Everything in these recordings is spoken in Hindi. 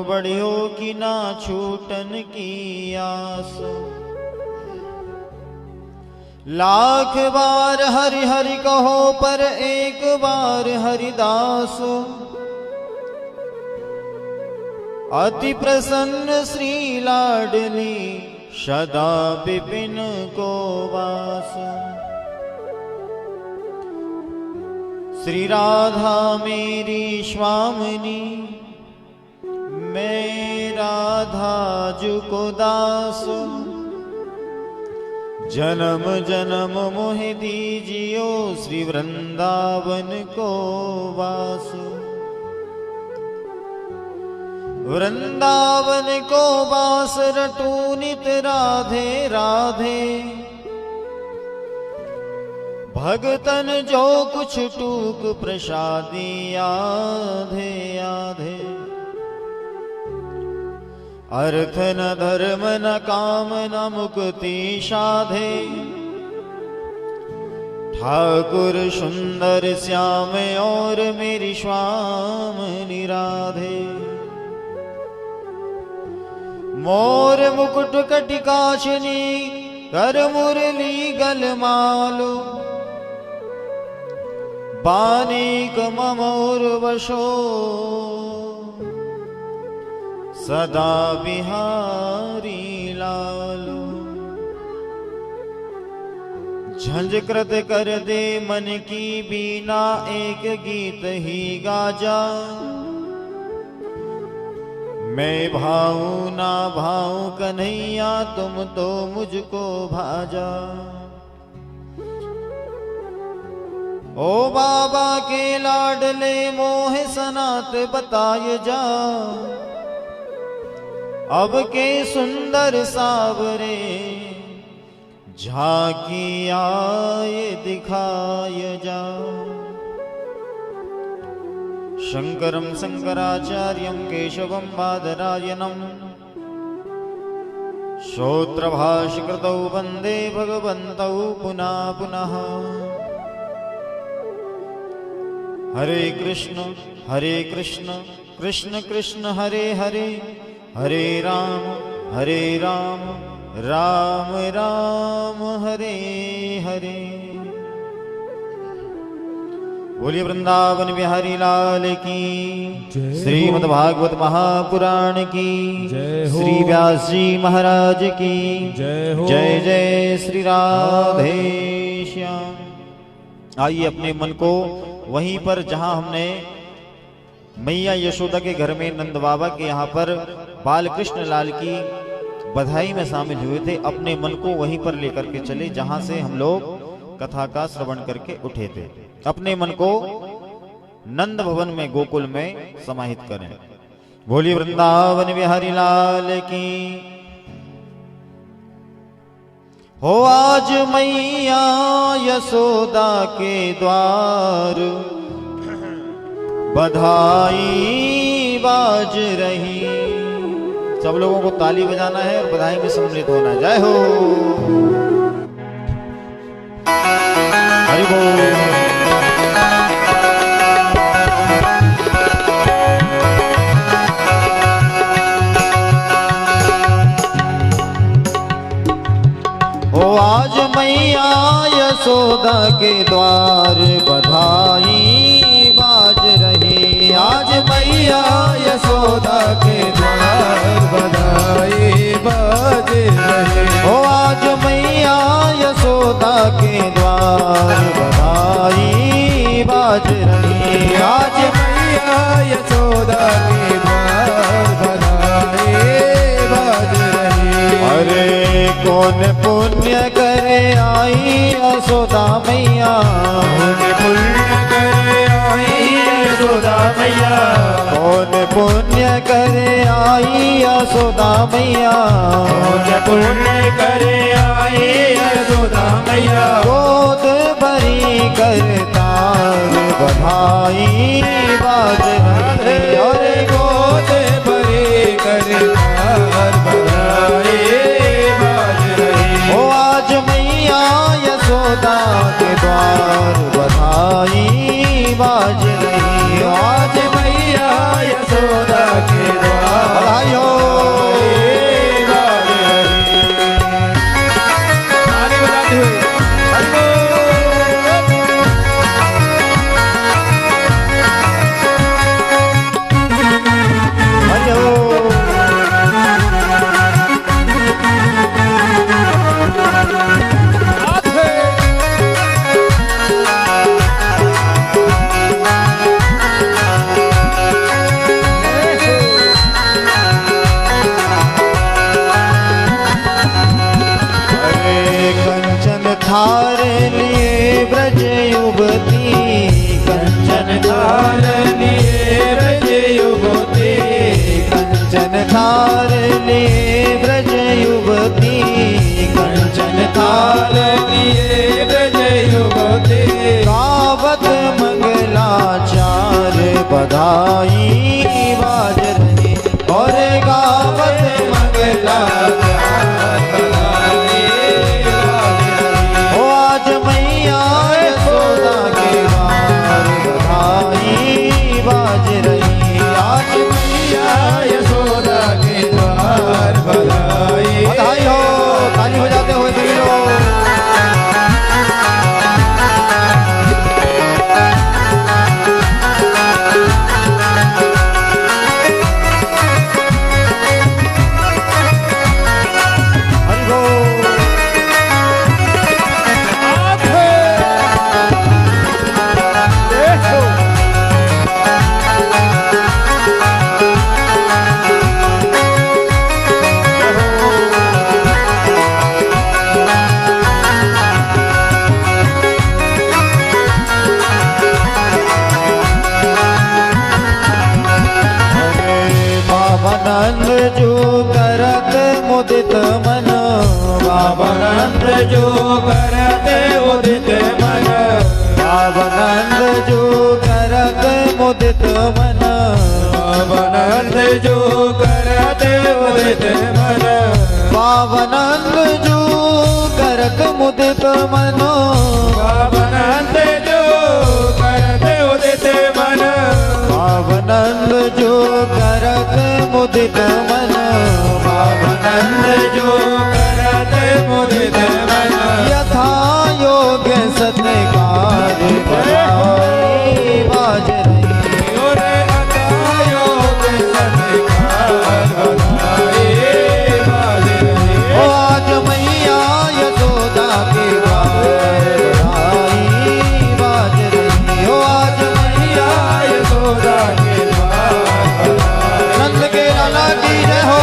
बढ़ियो कि ना छूटन की आस। लाख बार हरि हरि कहो पर एक बार हरिदास। अति प्रसन्न श्री लाडली सदा विपिन को वास। श्री राधा मेरी स्वामिनी मैं राधा जुको दास। जन्म जन्म मोहि दीजियो श्री वृंदावन को वास। वृंदावन को वास रटू नित राधे राधे। भगतन जो कुछ टूक प्रसादी आधे आधे। अर्थ न धर्म न काम न मुक्ति साधे। ठाकुर सुंदर श्याम और मेरी स्वामिनी राधे। मोर मुकुट कटिकाशनी कर मुरली गलमालो। बानीक ममोर वशो सदा बिहारी लालो। झंझकृत कर दे मन की बीना एक गीत ही गाजा। मैं भाऊं ना भाऊं कन्हैया तुम तो मुझको भाजा। ओ बाबा के लाडले मोह सनात बताय जा। अब के सुंदर सावरे झांकी आए दिखाय जा। शंकरं शंकराचार्यं केशवं बादरायणं। श्रोत्रभाष्यकृतौ वन्दे भगवन्तौ पुनः पुनः। हरे कृष्ण कृष्ण कृष्ण हरे हरे। हरे राम राम राम हरे हरे। बोलिए वृंदावन बिहारी लाल की। श्रीमद् भागवत महापुराण की श्री व्यास जी महाराज की जय जय श्री राधे श्याम। आइए अपने मन को वहीं पर जहां हमने मैया यशोदा के घर में नंद बाबा के यहाँ पर बाल कृष्ण लाल की बधाई में शामिल हुए थे, अपने मन को वहीं पर लेकर के चले जहां से हम लोग कथा का श्रवण करके उठे थे। अपने मन को नंद भवन में गोकुल में समाहित करें। बोलिए वृंदावन बिहारी लाल की। हो आज मैया यशोदा के द्वार बधाई बाज रही। सब लोगों को ताली बजाना है और बधाई में सम्मिलित होना है। जय हो हरि बोल। ओ आज मैया यशोदा के द्वार बधाई बाज रही। आज मैया यशोदा के द्वार बधाई बाज रही। ओ आज मैया यशोदा के द्वार बधाई बाज रही। आज मैया यशोदा के द्वार बधाई बाज रही। अरे कौन पुण्य करे आई यशोदा मैया। कौन पुण्य करे आई यशोदा मैया। कौन पुण्य करे आई यशोदा मैया। कौन पुण्य करे आई यशोदा मैया। गोद भरी करतार बधाई बाज रही। अरे गोद भरी करतार बधाई बाज रही। ओ आज मैया यशोदा के द्वार बधाई बाज रही। आज मैया यशोदा के द्वार कंचन थाल लिए ब्रज युवती, कंचन थाल लिए ब्रज युवती, गावत मंगलाचार बधाई बाज रही, और गावत मंगलाचार बधाई बाज रही। ओ आज मैया यशोदा के द्वार बधाई बाज रही, आज मैया यशोदा के द्वार बधाई बधाई हो। ताली बजाते हुए सभी लोग। बाबानंद जो करत मुदित मन, बाबानंद जो करत मुदित मन, बाबानंद जो करत मुदित मन, बाबानंद जो करत मुदित मन, बाबानंद जो करत मुदित मन, बाबानंद जो करत मुदित मन, बाबानंद जो करत मुदित मन, बाबानंद जो करत मुदित मन, यथा योग्य सत्कार बधाई बाज रही, और यथा योग्य सत्कार बधाई बाज रही। ओ आज मैया यशोदा के द्वार बधाई बाज रही, ओ आज मैया यशोदा के द्वार नंद के लाला की जय हो।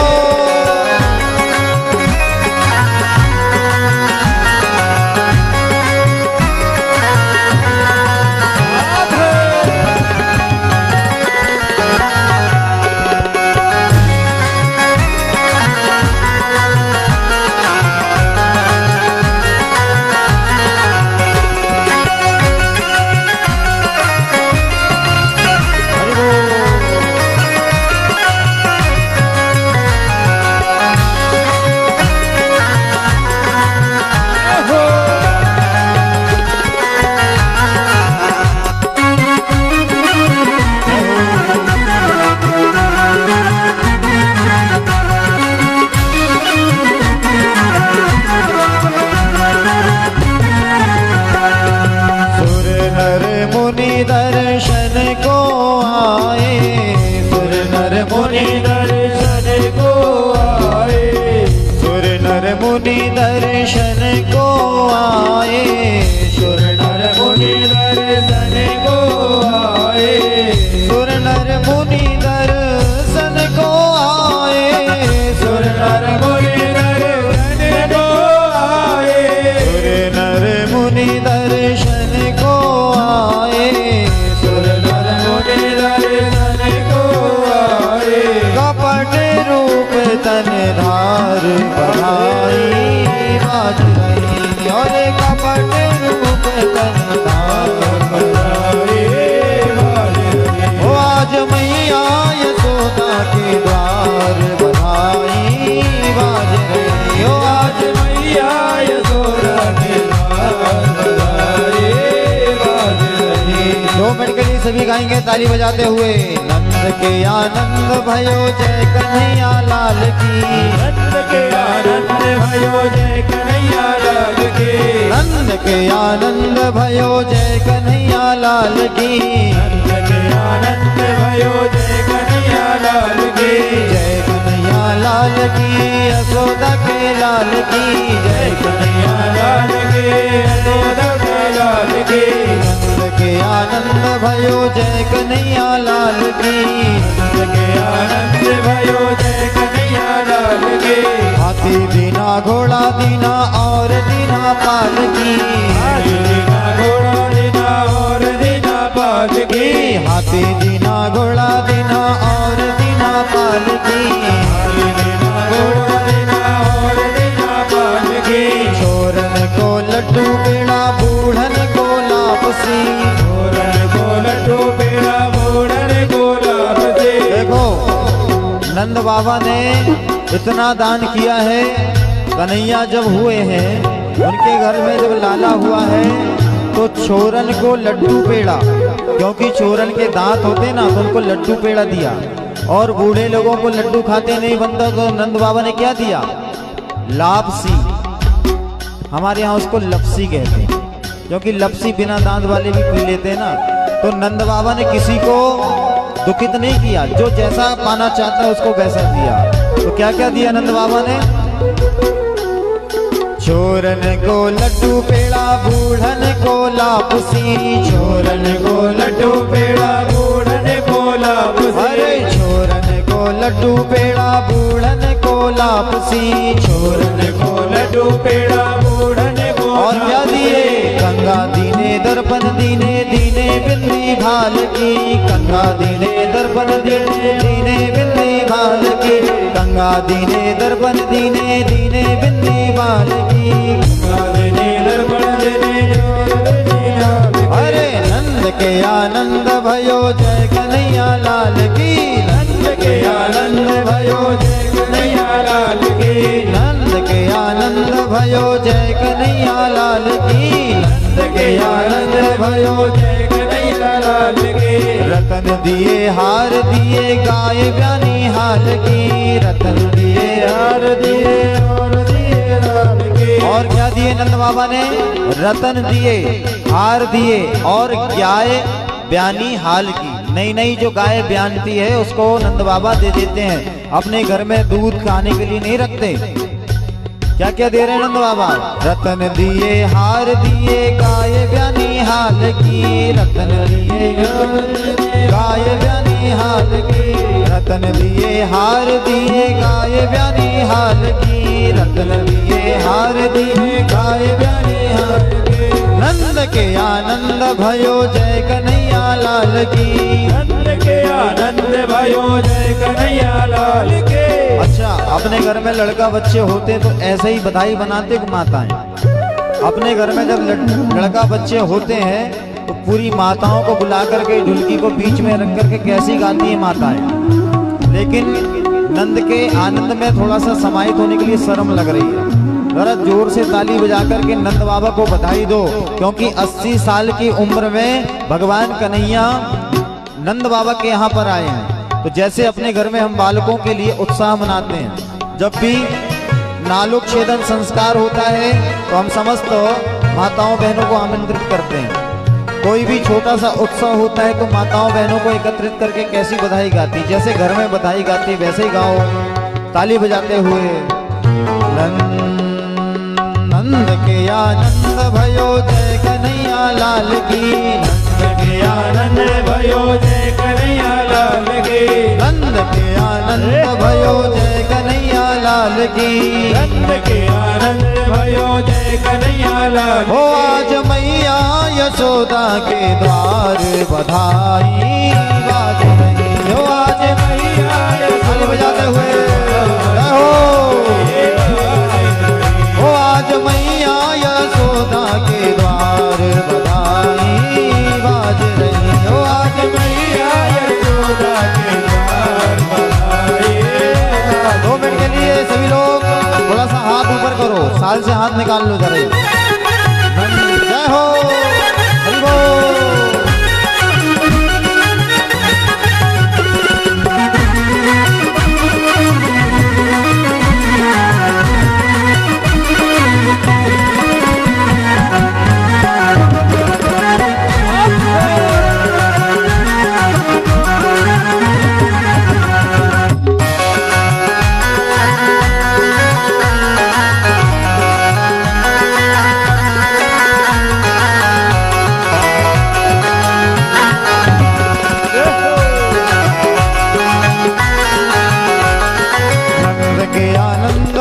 दर्शन को आए, सुर नर मुनि दर्शन को आए, सुर नर मुनि दर्शन को आए, सुर नर मुनि दर्शन को आए, सुर नर मुनि दर्शन को आए, सुर नर मुनि दर्शन को आए, सुर नर मुनि दर्शन को आए, सुर नर मुनि दर्शन को आए, कपट रूप तन धार बधाई बाज रही, और कपट रूप तन धार बधाई बाज रही। ओ आज मैया यशोदा के द्वार बधाई बाज रही, ओ आज मैया यशोदा के द्वार बधाई बाज रही। 2 मिनट के लिए सभी गाएंगे ताली बजाते हुए। नंद के आनंद भयो जय कन्हैया लाल की, नंद के आनंद भयो जय कन्हैया लाल की, नंद के आनंद भयो जय कन्हैया लाल की, नंद के आनंद भयो जय कन्हैया लाल की, जय कन्हैया लाल की यशोदा के लाल की, जय कन्हैया लाल की यशोदा के लाल की, नंद के आनंद भयो जय कन्हैया लाल की, नंद के आनंद भयो जय कन्हैया लाल की। हाथी दीना घोड़ा दीना और दीना पाल की, हाथी दीना घोड़ा दीना और दीना पाल की, हाथी दीना घोड़ा दीना और दीना पाल की, छोरन को लड्डू पेड़ा बूढ़न को लापसी, देखो नंद बाबा ने इतना दान किया है। कन्हैया जब हुए हैं, उनके घर में जब लाला हुआ है तो छोरन को लड्डू पेड़ा, क्योंकि छोरन के दांत होते ना तो उनको लड्डू पेड़ा दिया। और बूढ़े लोगों को लड्डू खाते नहीं बनता तो नंद बाबा ने क्या दिया? लापसी, हमारे यहाँ उसको लपसी कहते हैं, क्योंकि लपसी बिना दांत वाले भी पी लेते हैं ना। तो नंद बाबा ने किसी को दुखित नहीं किया, जो जैसा पाना चाहता है उसको वैसा दिया। तो क्या क्या दिया नंद बाबा ने? छोरन को लड्डू पेड़ा बूढ़न को लापसी, छोरन को लड्डू पेड़ा बूढ़न को लापसी, अरे छोरन को लड्डू पेड़ा बूढ़न को लापसी, छोरन को लड्डू पेड़ा बूढ़न को। और क्या दिए? गंगा दीने दर्पण दीने दीने बिंदी भाल की, गंगा दीने दर्पण दीने दीने बिंदी भाल की, गंगा दीने दर्पण दीने दीने बिंदी भाल की, गंगा दीने दर्पण दीने। अरे नंद के आनंद भयो जय कन्हैया लाल की, नंद के आनंद भयो जय कन्हैया लाल की, नंद के आनंद भयो जय कन्हैया लाल की, नंद के आनंद भयो जय कन्हैया लाल की। रतन दिए हार दिए गाय ब्यानी हाल की, रतन दिए हार दिए और दिए लाल की। और क्या दिए नंद बाबा ने? रतन दिए, हार दिए और गाय ब्यानी हाल की। नई नई जो गाय ब्यानती है उसको नंद बाबा दे देते हैं, अपने घर में दूध खाने के लिए नहीं रखते। क्या क्या दे रहे हैं नंद बाबा? रतन दिए हार दिए गाय ब्यानी हाल की, रतन दिए गाय ब्यानी हाल की, रतन दिए हार दिए गाय ब्यानी हाल की, रतन दिए हार दिए गाय ब्यानी हाल की। नंद के आनंद भयो जय कन्हैया लाल की, नंद के आनंद भयो जय कन्हैया लाल के। अच्छा, अपने घर में लड़का बच्चे होते तो ऐसे ही बधाई बनाते माताएं। अपने घर में जब लड़का बच्चे होते हैं तो पूरी माताओं को बुला करके ढुलकी को बीच में रख करके कैसी गाती है माताएं। लेकिन नंद के आनंद में थोड़ा सा समाहित होने के लिए शर्म लग रही है। जरा जोर से ताली बजा करके नंद बाबा को बधाई दो, क्योंकि 80 साल की उम्र में भगवान कन्हैया नंद बाबा के यहाँ पर आए हैं। तो जैसे अपने घर में हम बालकों के लिए उत्साह मनाते हैं, जब भी नालुक छेदन संस्कार होता है तो हम समस्त माताओं बहनों को आमंत्रित करते हैं। कोई भी छोटा सा उत्सव होता है तो माताओं बहनों को एकत्रित करके कैसी बधाई गाती, जैसे घर में बधाई गाती वैसे ही गाओ ताली बजाते हुए। नंद के आनंद भयो जय कन्हैया लाल की, नंद के आनंद भयो जय कन्हैया लाल की, नंद के आनंद भयो जय कन्हैया लाल की, नंद के आनंद भयो जय कन्हैया लाल। हो आज मैया यशोदा के द्वार बधाई बाज रही, हो आज मैया ताली बजाते हुए हो आज मैया यशोदा के द्वार बधाई बाज रही, हो आज मैया यशोदा के द्वार बधाई। 2 मिनट के लिए सभी लोग थोड़ा सा हाथ ऊपर करो, साल से हाथ निकाल लो जरा। जय हो, हरि बोल।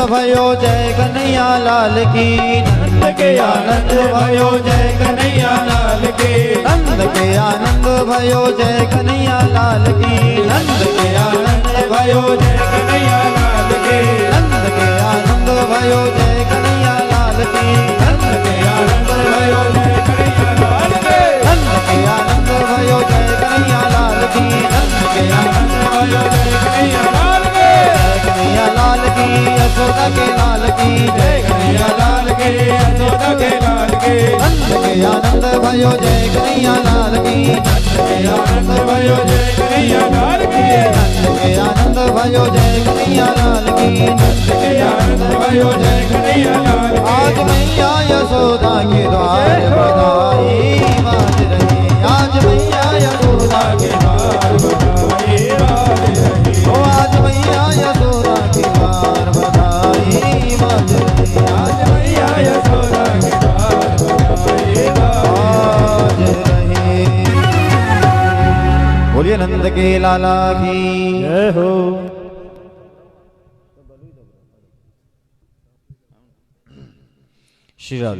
भयो जय कन्हैया लाल की, नंद के आनंद भयो जय कन्हैया लाल की, नंद के आनंद भयो जय कन्हैया लाल की, नंद के आनंद भयो जय कन्हैया लाल की। नंद के आनंद भयो जय कन्हैया लाल की। नंद के आनंद भयो जय कन्हैया लाल की। नंद के आनंद भयो जय कन्हैया लाल की। नंद के आनंद भयो जय कन्हैया लाल की। जय कन्हैया लाल की। यशोदा के लाल की जय कन्हैया लाल की। यशोदा के लाल की। नंद के आनंद भयो जय कन्हैया लाल की। नंद के आनंद भयो जय कन्हैया लाल की। नंद के आनंद भयो जय कन्हैया लाल की। नंद के आनंद भयो जय कन्हैया लाल की। आज मैया यशोदा के द्वार बधाई बाज रही। आज मैया यशोदा के द्वार बधाई बाज रही। ओ आज मैया यशोदा के द्वार बधाई बाज रही। आज मैया यशोदा के द्वार बधाई बाज रही। बोलिए नंद के लाला की जय हो। श्री राम।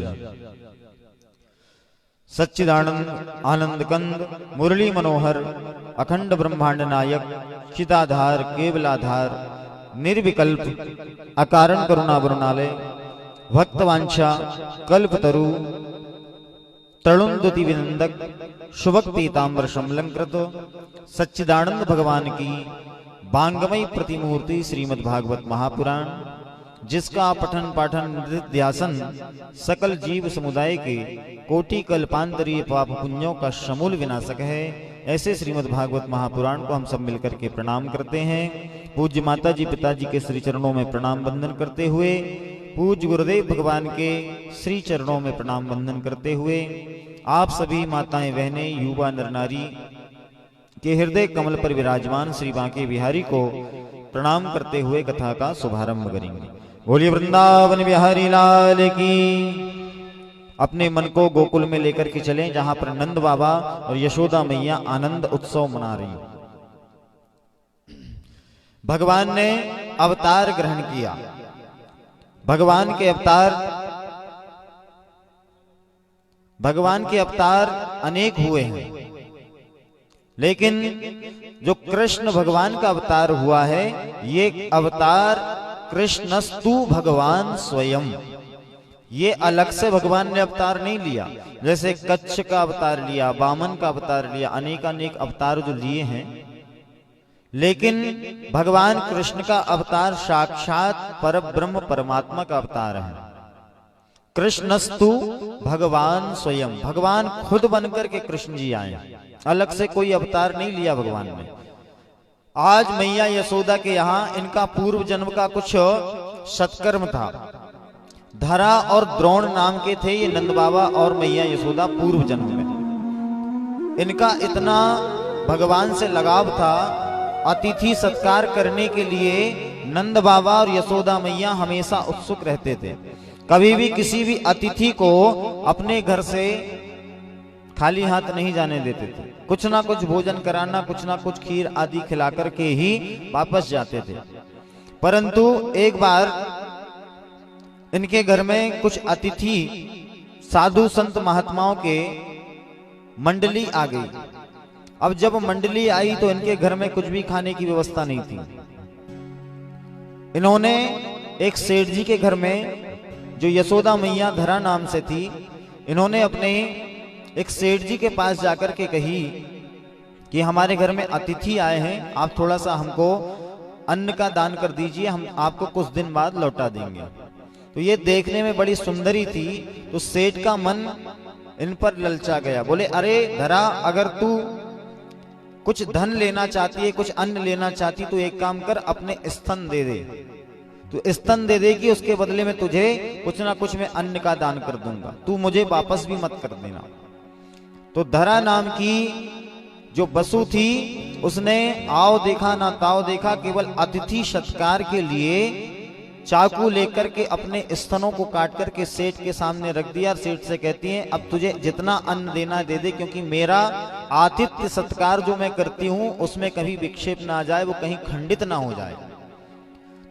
सच्चिदानंद आनंद कंद मुरली मनोहर अखंड ब्रह्मांड नायक चिताधार केवलाधार निर्विकल्प अकारण करुणा वरुणालय भक्तवांछा कल्पतरु तरुणदुति विनंदक शुभक्ति ताम्र शमलंकृत सच्चिदानंद भगवान की बांगमयी प्रतिमूर्ति श्रीमद् भागवत महापुराण, जिसका पठन पाठन निधिध्यासन सकल जीव समुदाय के कोटि कल्पांतरीय पाप पुण्यों का समूल विनाशक है, ऐसे श्रीमद् भागवत महापुराण को हम सब मिलकर के प्रणाम करते हैं। पूज्य माता जी पिताजी के श्री चरणों में प्रणाम वंदन करते हुए, पूज्य गुरुदेव भगवान के श्री चरणों में प्रणाम वंदन करते हुए, आप सभी माताएं बहनें युवा नर नारी के हृदय कमल पर विराजमान श्री बांके बिहारी को प्रणाम करते हुए कथा का शुभारंभ करेंगे। बोलिए वृंदावन बिहारी लाल की। अपने मन को गोकुल में लेकर के चलें, जहां पर नंद बाबा और यशोदा मैया आनंद उत्सव मना रही। भगवान ने अवतार ग्रहण किया। भगवान के अवतार अनेक हुए हैं, लेकिन जो कृष्ण भगवान का अवतार हुआ है, ये अवतार कृष्णस्तु भगवान स्वयं, ये अलग से भगवान ने अवतार नहीं लिया। जैसे कच्छ का अवतार लिया, वामन का अवतार लिया, अनेकानेक अवतार जो लिए हैं, लेकिन भगवान कृष्ण का अवतार साक्षात परब्रह्म परमात्मा का अवतार है। कृष्णस्तु भगवान स्वयं, भगवान खुद बनकर के कृष्ण जी आए, अलग से कोई अवतार नहीं लिया भगवान ने। आज मैया यशोदा के यहाँ इनका पूर्व जन्म का कुछ सत्कर्म था। धरा और द्रोण नाम के थे ये नंद बाबा और मैया यशोदा पूर्व जन्म में। इनका इतना भगवान से लगाव था, अतिथि सत्कार करने के लिए नंद बाबा और यशोदा मैया हमेशा उत्सुक रहते थे। कभी भी किसी भी अतिथि को अपने घर से खाली हाथ नहीं जाने देते थे। कुछ ना कुछ भोजन कराना, कुछ ना कुछ खीर आदि खिलाकर के ही वापस जाते थे। परंतु एक बार इनके घर में कुछ अतिथि साधु संत महात्माओं के मंडली आ गई। अब जब मंडली आई तो इनके घर में कुछ भी खाने की व्यवस्था नहीं थी। इन्होंने एक सेठ जी के घर में, जो यशोदा मैया धरा नाम से थी, इन्होंने अपने एक सेठ जी के पास जाकर के कही कि हमारे घर में अतिथि आए हैं, आप थोड़ा सा हमको अन्न का दान कर दीजिए, हम आपको कुछ दिन बाद लौटा देंगे। तो ये देखने में बड़ी सुंदरी थी, तो सेठ का मन इन पर ललचा गया। बोले, अरे धरा, अगर तू कुछ धन लेना चाहती है, कुछ अन्न लेना चाहती, तो एक काम कर, अपने स्तन दे दे। तू स्तन दे देगी, उसके बदले में तुझे कुछ ना कुछ मैं अन्न का दान कर दूंगा, तू मुझे वापस भी मत कर देना। तो धरा नाम की जो बसु थी, उसने आओ देखा ना ताओ देखा, केवल अतिथि सत्कार के लिए चाकू लेकर के अपने स्तनों को काट करके सेठ के सामने रख दिया। सेठ से कहती हैं, अब तुझे जितना अन्न देना दे दे, क्योंकि मेरा आतिथ्य सत्कार जो मैं करती हूं उसमें कभी विक्षेप ना आ जाए, वो कहीं खंडित ना हो जाए।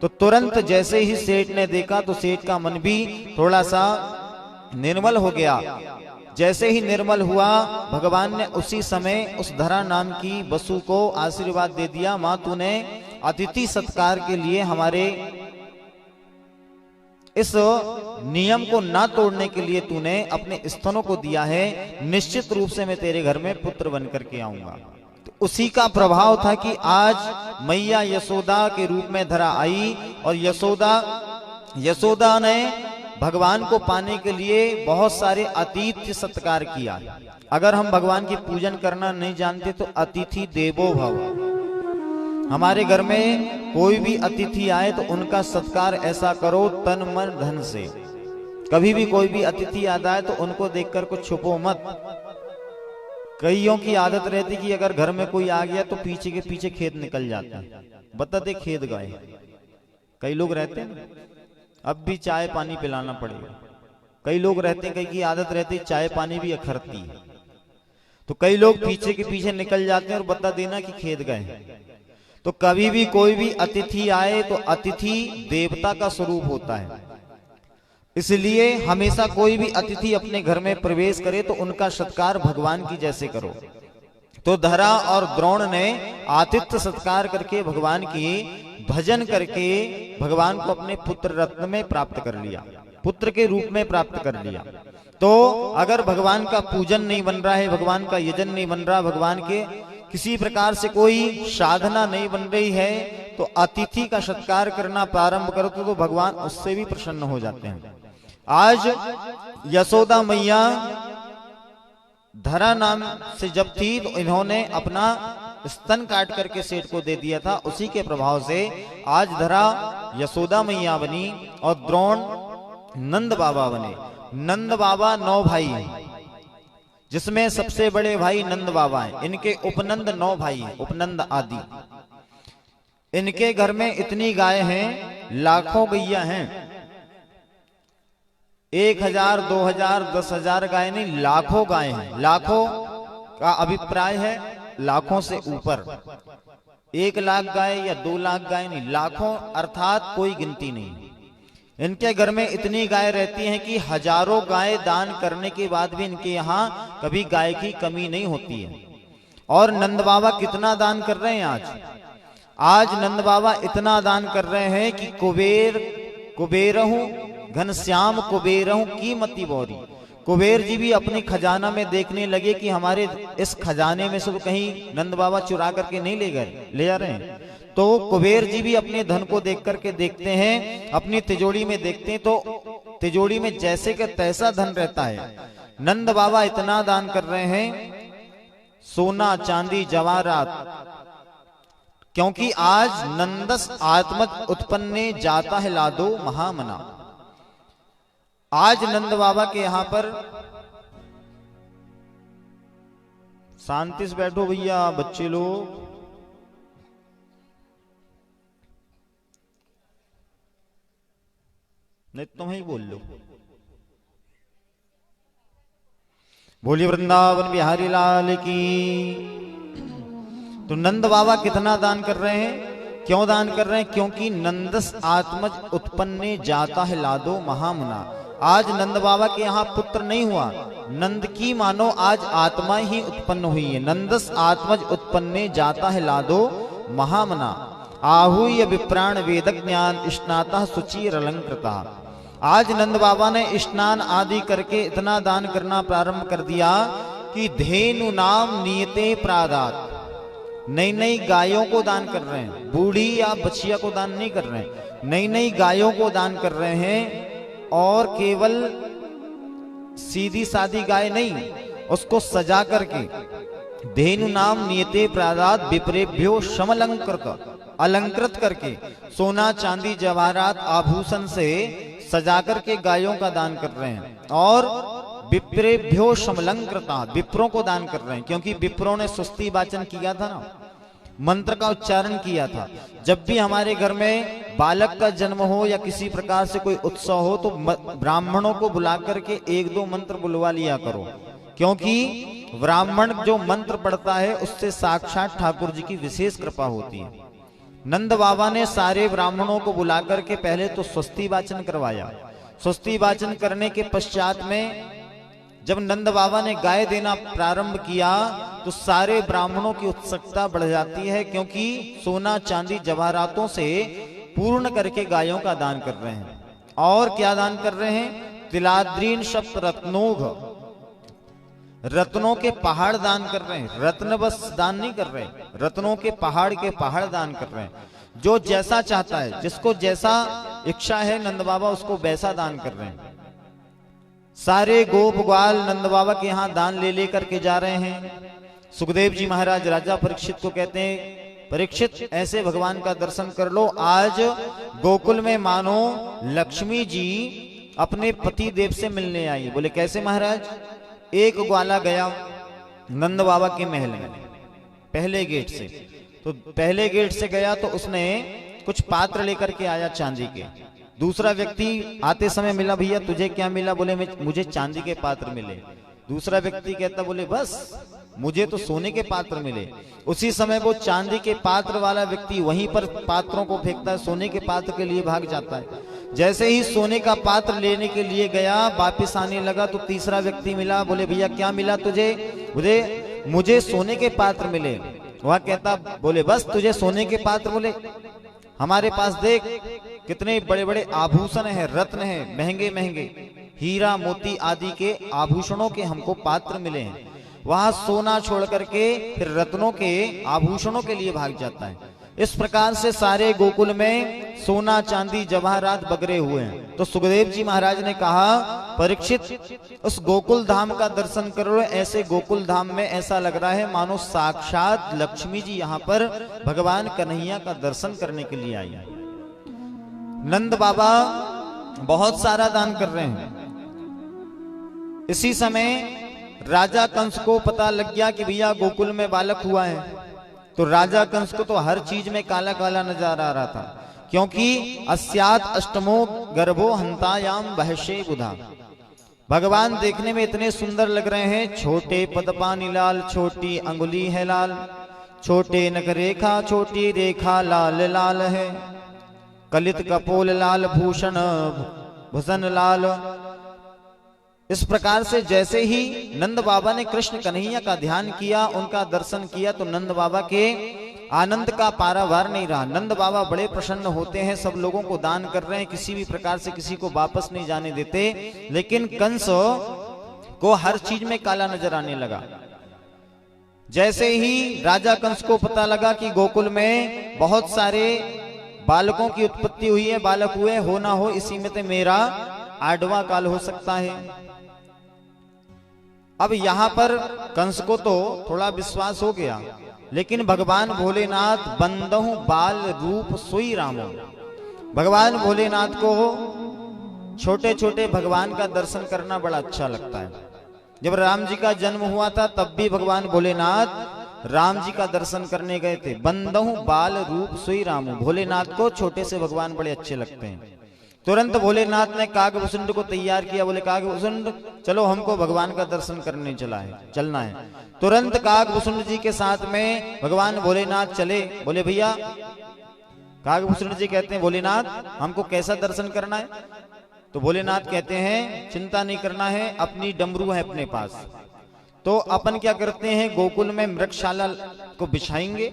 तो तुरंत जैसे ही सेठ ने देखा तो सेठ का मन भी थोड़ा सा निर्मल हो गया। जैसे ही निर्मल हुआ, भगवान ने उसी समय उस धरा नाम की वसु को आशीर्वाद दे दिया, मां तूने अतिथि सत्कार के लिए हमारे इस नियम को ना तोड़ने के लिए तूने अपने स्तनों को दिया है, निश्चित रूप से मैं तेरे घर में पुत्र बन करके आऊंगा। तो उसी का प्रभाव था कि आज मैया यशोदा के रूप में धरा आई और यशोदा ने भगवान को पाने के लिए बहुत सारे अतिथि सत्कार किया। अगर हम भगवान की पूजन करना नहीं जानते तो अतिथि देवो भव, हमारे घर में कोई भी अतिथि आए तो उनका सत्कार ऐसा करो तन मन धन से। कभी भी कोई भी अतिथि आता है तो उनको देखकर कुछ छुपो मत। कईयों की आदत रहती कि अगर घर में कोई आ गया तो पीछे के पीछे खेत निकल जाता है, बताते खेत गए। कई लोग रहते हैं अब भी चाय पानी पिलाना पड़ेगा। कई लोग रहते हैं, कई की आदत रहती है चाय पानी भी अखरती है, तो कई लोग पीछे के पीछे निकल जाते हैं और बता देना कि खेत गए। तो कभी भी कोई भी अतिथि आए तो अतिथि देवता का स्वरूप होता है, इसलिए हमेशा कोई भी अतिथि अपने घर में प्रवेश करे तो उनका सत्कार भगवान की जैसे करो। तो धरा और द्रोण ने आतिथ्य सत्कार करके भगवान की भजन करके भगवान को अपने पुत्र रत्न में प्राप्त कर लिया, पुत्र के रूप में प्राप्त कर लिया। तो अगर भगवान का पूजन नहीं बन रहा है, भगवान का यजन नहीं बन रहा, भगवान के किसी प्रकार से कोई साधना नहीं बन रही है, तो अतिथि का सत्कार करना प्रारंभ करो तो भगवान उससे भी प्रसन्न हो जाते हैं। आज यशोदा मैया धरा नाम से जब थी तो इन्होंने अपना स्तन काट करके सेठ को दे दिया था। उसी के प्रभाव से आज धरा यशोदा मैया बनी और द्रोण नंद बाबा बने। नंद बाबा 9 भाई हैं, जिसमें सबसे बड़े भाई नंद बाबा हैं। इनके उपनंद 9 भाई हैं, उपनंद आदि। इनके घर में इतनी गाय हैं, लाखों गैया हैं। 1000, 2000, 10,000 गाय नहीं, लाखों गाय हैं। लाखों का अभिप्राय है लाखों से ऊपर। 1 लाख गाय या 2 लाख गाय नहीं, लाखों अर्थात कोई गिनती नहीं। इनके घर में इतनी गाय रहती हैं कि हजारों गाय दान करने के बाद भी इनके यहाँ कभी गाय की कमी नहीं होती है। और नंद बाबा कितना दान कर रहे हैं आज नंद बाबा इतना दान कर रहे हैं कि कुबेरहूं घनश्याम कुबेरहूं की मति बोरी। कुबेर जी भी अपने खजाना में देखने लगे कि हमारे इस खजाने में से तो कहीं नंद बाबा चुरा करके नहीं ले जा रहे हैं। तो कुबेर जी भी अपने धन को देख करके देखते हैं, अपनी तिजोरी में देखते हैं तो तिजोरी में जैसे का तैसा धन रहता है। नंद बाबा इतना दान कर रहे हैं, सोना चांदी जवाहरात, क्योंकि आज नंदस आत्मज उत्पन्ने जाता है लादो महामना। आज नंद बाबा के यहां पर शांति से बैठो भैया, बच्चे लोग नहीं तुम ही बोल लो। बोलिए वृंदावन बिहारी लाल की। तो नंद बाबा कितना दान कर रहे हैं, क्यों दान कर रहे हैं? क्योंकि नंदस आत्मज उत्पन्ने जाता है लादो महामुना। आज नंद बाबा के यहाँ पुत्र नहीं हुआ, नंद की मानो आज आत्मा ही उत्पन्न हुई है। नंदस आत्मज उत्पन्ने जाता है लादो महामना। आहूय विप्राण वेद ज्ञान स्नाता सुचिर अलंकृता। आज नंद बाबा ने स्नान आदि करके इतना दान करना प्रारंभ कर दिया कि धेनु नाम नियते प्रादात। नई नई गायों को दान कर रहे हैं, बूढ़ी या बछिया को दान नहीं कर रहे हैं, नई नई गायों को दान कर रहे हैं। और केवल सीधी सादी गाय नहीं, उसको सजा करके धेनु नाम नियते प्रादात विप्रेभ्यो समलंकृत, अलंकृत करके सोना चांदी जवाहरात आभूषण से सजा करके गायों का दान कर रहे हैं। और विप्रेभ्यो समलंकृता, विप्रों को दान कर रहे हैं, क्योंकि विप्रों ने सुस्ती वाचन किया था ना, मंत्र का उच्चारण किया था। जब भी हमारे घर में बालक का जन्म हो या किसी प्रकार से कोई उत्सव हो तो ब्राह्मणों को बुला करके 1-2 मंत्र बुलवा लिया करो, क्योंकि ब्राह्मण जो मंत्र पढ़ता है उससे साक्षात ठाकुर जी की विशेष कृपा होती है। नंद बाबा ने सारे ब्राह्मणों को बुला करके पहले तो स्वस्ति वाचन करवाया। स्वस्ति वाचन करने के पश्चात में जब नंद बाबा ने गाय देना प्रारंभ किया तो सारे ब्राह्मणों की उत्सुकता बढ़ जाती है, क्योंकि सोना चांदी जवाहरातों से पूर्ण करके गायों का दान कर रहे हैं। और क्या दान कर रहे हैं? तिलाद्रीन सप्त रत्नोघ, रत्नों के पहाड़ दान कर रहे हैं। रत्न बस दान नहीं कर रहे, रत्नों के पहाड़ दान कर रहे हैं। जो जैसा चाहता है, जिसको जैसा इच्छा है, नंद बाबा उसको वैसा दान कर रहे हैं। सारे गोप ग्वाल नंद बाबा के यहां दान ले लेकर के जा रहे हैं। सुखदेव जी महाराज राजा परीक्षित को कहते हैं, परीक्षित ऐसे भगवान का दर्शन कर लो, आज गोकुल में मानो लक्ष्मी जी अपने पति देव से मिलने आई। बोले कैसे महाराज? एक ग्वाला गया नंद बाबा के महल में पहले गेट से, तो पहले गेट से गया तो उसने कुछ पात्र लेकर के आया चांदी के। दूसरा व्यक्ति आते समय मिला, भैया तुझे क्या मिला? बोले मुझे चांदी के पात्र मिले। दूसरा व्यक्ति कहता, बोले बस मुझे तो सोने के पात्र मिले। उसी समय वो चांदी के पात्र वाला व्यक्ति वहीं पर पात्रों को फेंकता है, सोने के पात्र के लिए भाग जाता है। जैसे ही सोने का पात्र लेने के लिए गया, वापिस आने लगा तो तीसरा व्यक्ति मिला। बोले भैया क्या मिला तुझे? बोले मुझे सोने के पात्र मिले। वह कहता, बोले बस तुझे सोने के पात्र? बोले हमारे पास देख कितने बड़े बड़े आभूषण हैं, रत्न हैं, महंगे महंगे हीरा मोती आदि के आभूषणों के हमको पात्र मिले हैं। वहां सोना छोड़ करके फिर रत्नों के आभूषणों के लिए भाग जाता है। इस प्रकार से सारे गोकुल में सोना चांदी जवाहरात बगरे हुए हैं। तो सुखदेव जी महाराज ने कहा, परीक्षित उस गोकुल धाम का दर्शन करो। ऐसे गोकुल धाम में ऐसा लग रहा है मानो साक्षात लक्ष्मी जी यहाँ पर भगवान कन्हैया का दर्शन करने के लिए आई। नंद बाबा बहुत सारा दान कर रहे हैं। इसी समय राजा कंस को पता लग गया कि भैया गोकुल में बालक हुआ है। तो राजा कंस को तो हर चीज में काला काला नजर आ रहा था, क्योंकि अस्यात अष्टमो गर्भो हंतायाम बहशे बुधा। भगवान देखने में इतने सुंदर लग रहे हैं। छोटे पदपानी लाल, छोटी अंगुली है लाल, छोटे नख रेखा, छोटी रेखा लाल लाल है, कलित कपोल लाल, भूषण भूषण लाल। इस प्रकार से जैसे ही नंद बाबा ने कृष्ण कन्हैया का ध्यान किया, उनका दर्शन किया, तो नंद बाबा के आनंद का पारावार नहीं रहा। नंद बाबा बड़े प्रसन्न होते हैं, सब लोगों को दान कर रहे हैं, किसी भी प्रकार से किसी को वापस नहीं जाने देते। लेकिन कंस को हर चीज में काला नजर आने लगा। जैसे ही राजा कंस को पता लगा कि गोकुल में बहुत सारे बालकों की उत्पत्ति हुई है, बालक हुए, हो ना हो इसी में तो मेरा आडवा काल हो सकता है। अब यहां पर कंस को तो थोड़ा विश्वास हो गया, लेकिन भगवान भोलेनाथ बंदहु बाल रूप सोई रामो। भगवान भोलेनाथ को छोटे छोटे भगवान का दर्शन करना बड़ा अच्छा लगता है। जब राम जी का जन्म हुआ था तब भी भगवान भोलेनाथ राम जी का दर्शन करने गए थे। बंदहु बाल रूप सोई रामो, भोलेनाथ को छोटे से भगवान बड़े अच्छे लगते हैं। तुरंत भोलेनाथ ने कागभूषुंड को तैयार किया। बोले कागभूषुंड चलो, हमको भगवान का दर्शन करने चलना है। तुरंत कागभूषुंड जी के साथ में भगवान भोलेनाथ चले। बोले भैया, कागभूषुंड जी कहते हैं भोलेनाथ हमको कैसा दर्शन करना है? तो भोलेनाथ कहते हैं चिंता नहीं करना है, अपनी डमरू है अपने पास। तो अपन क्या करते हैं, गोकुल में मृगशाला को बिछाएंगे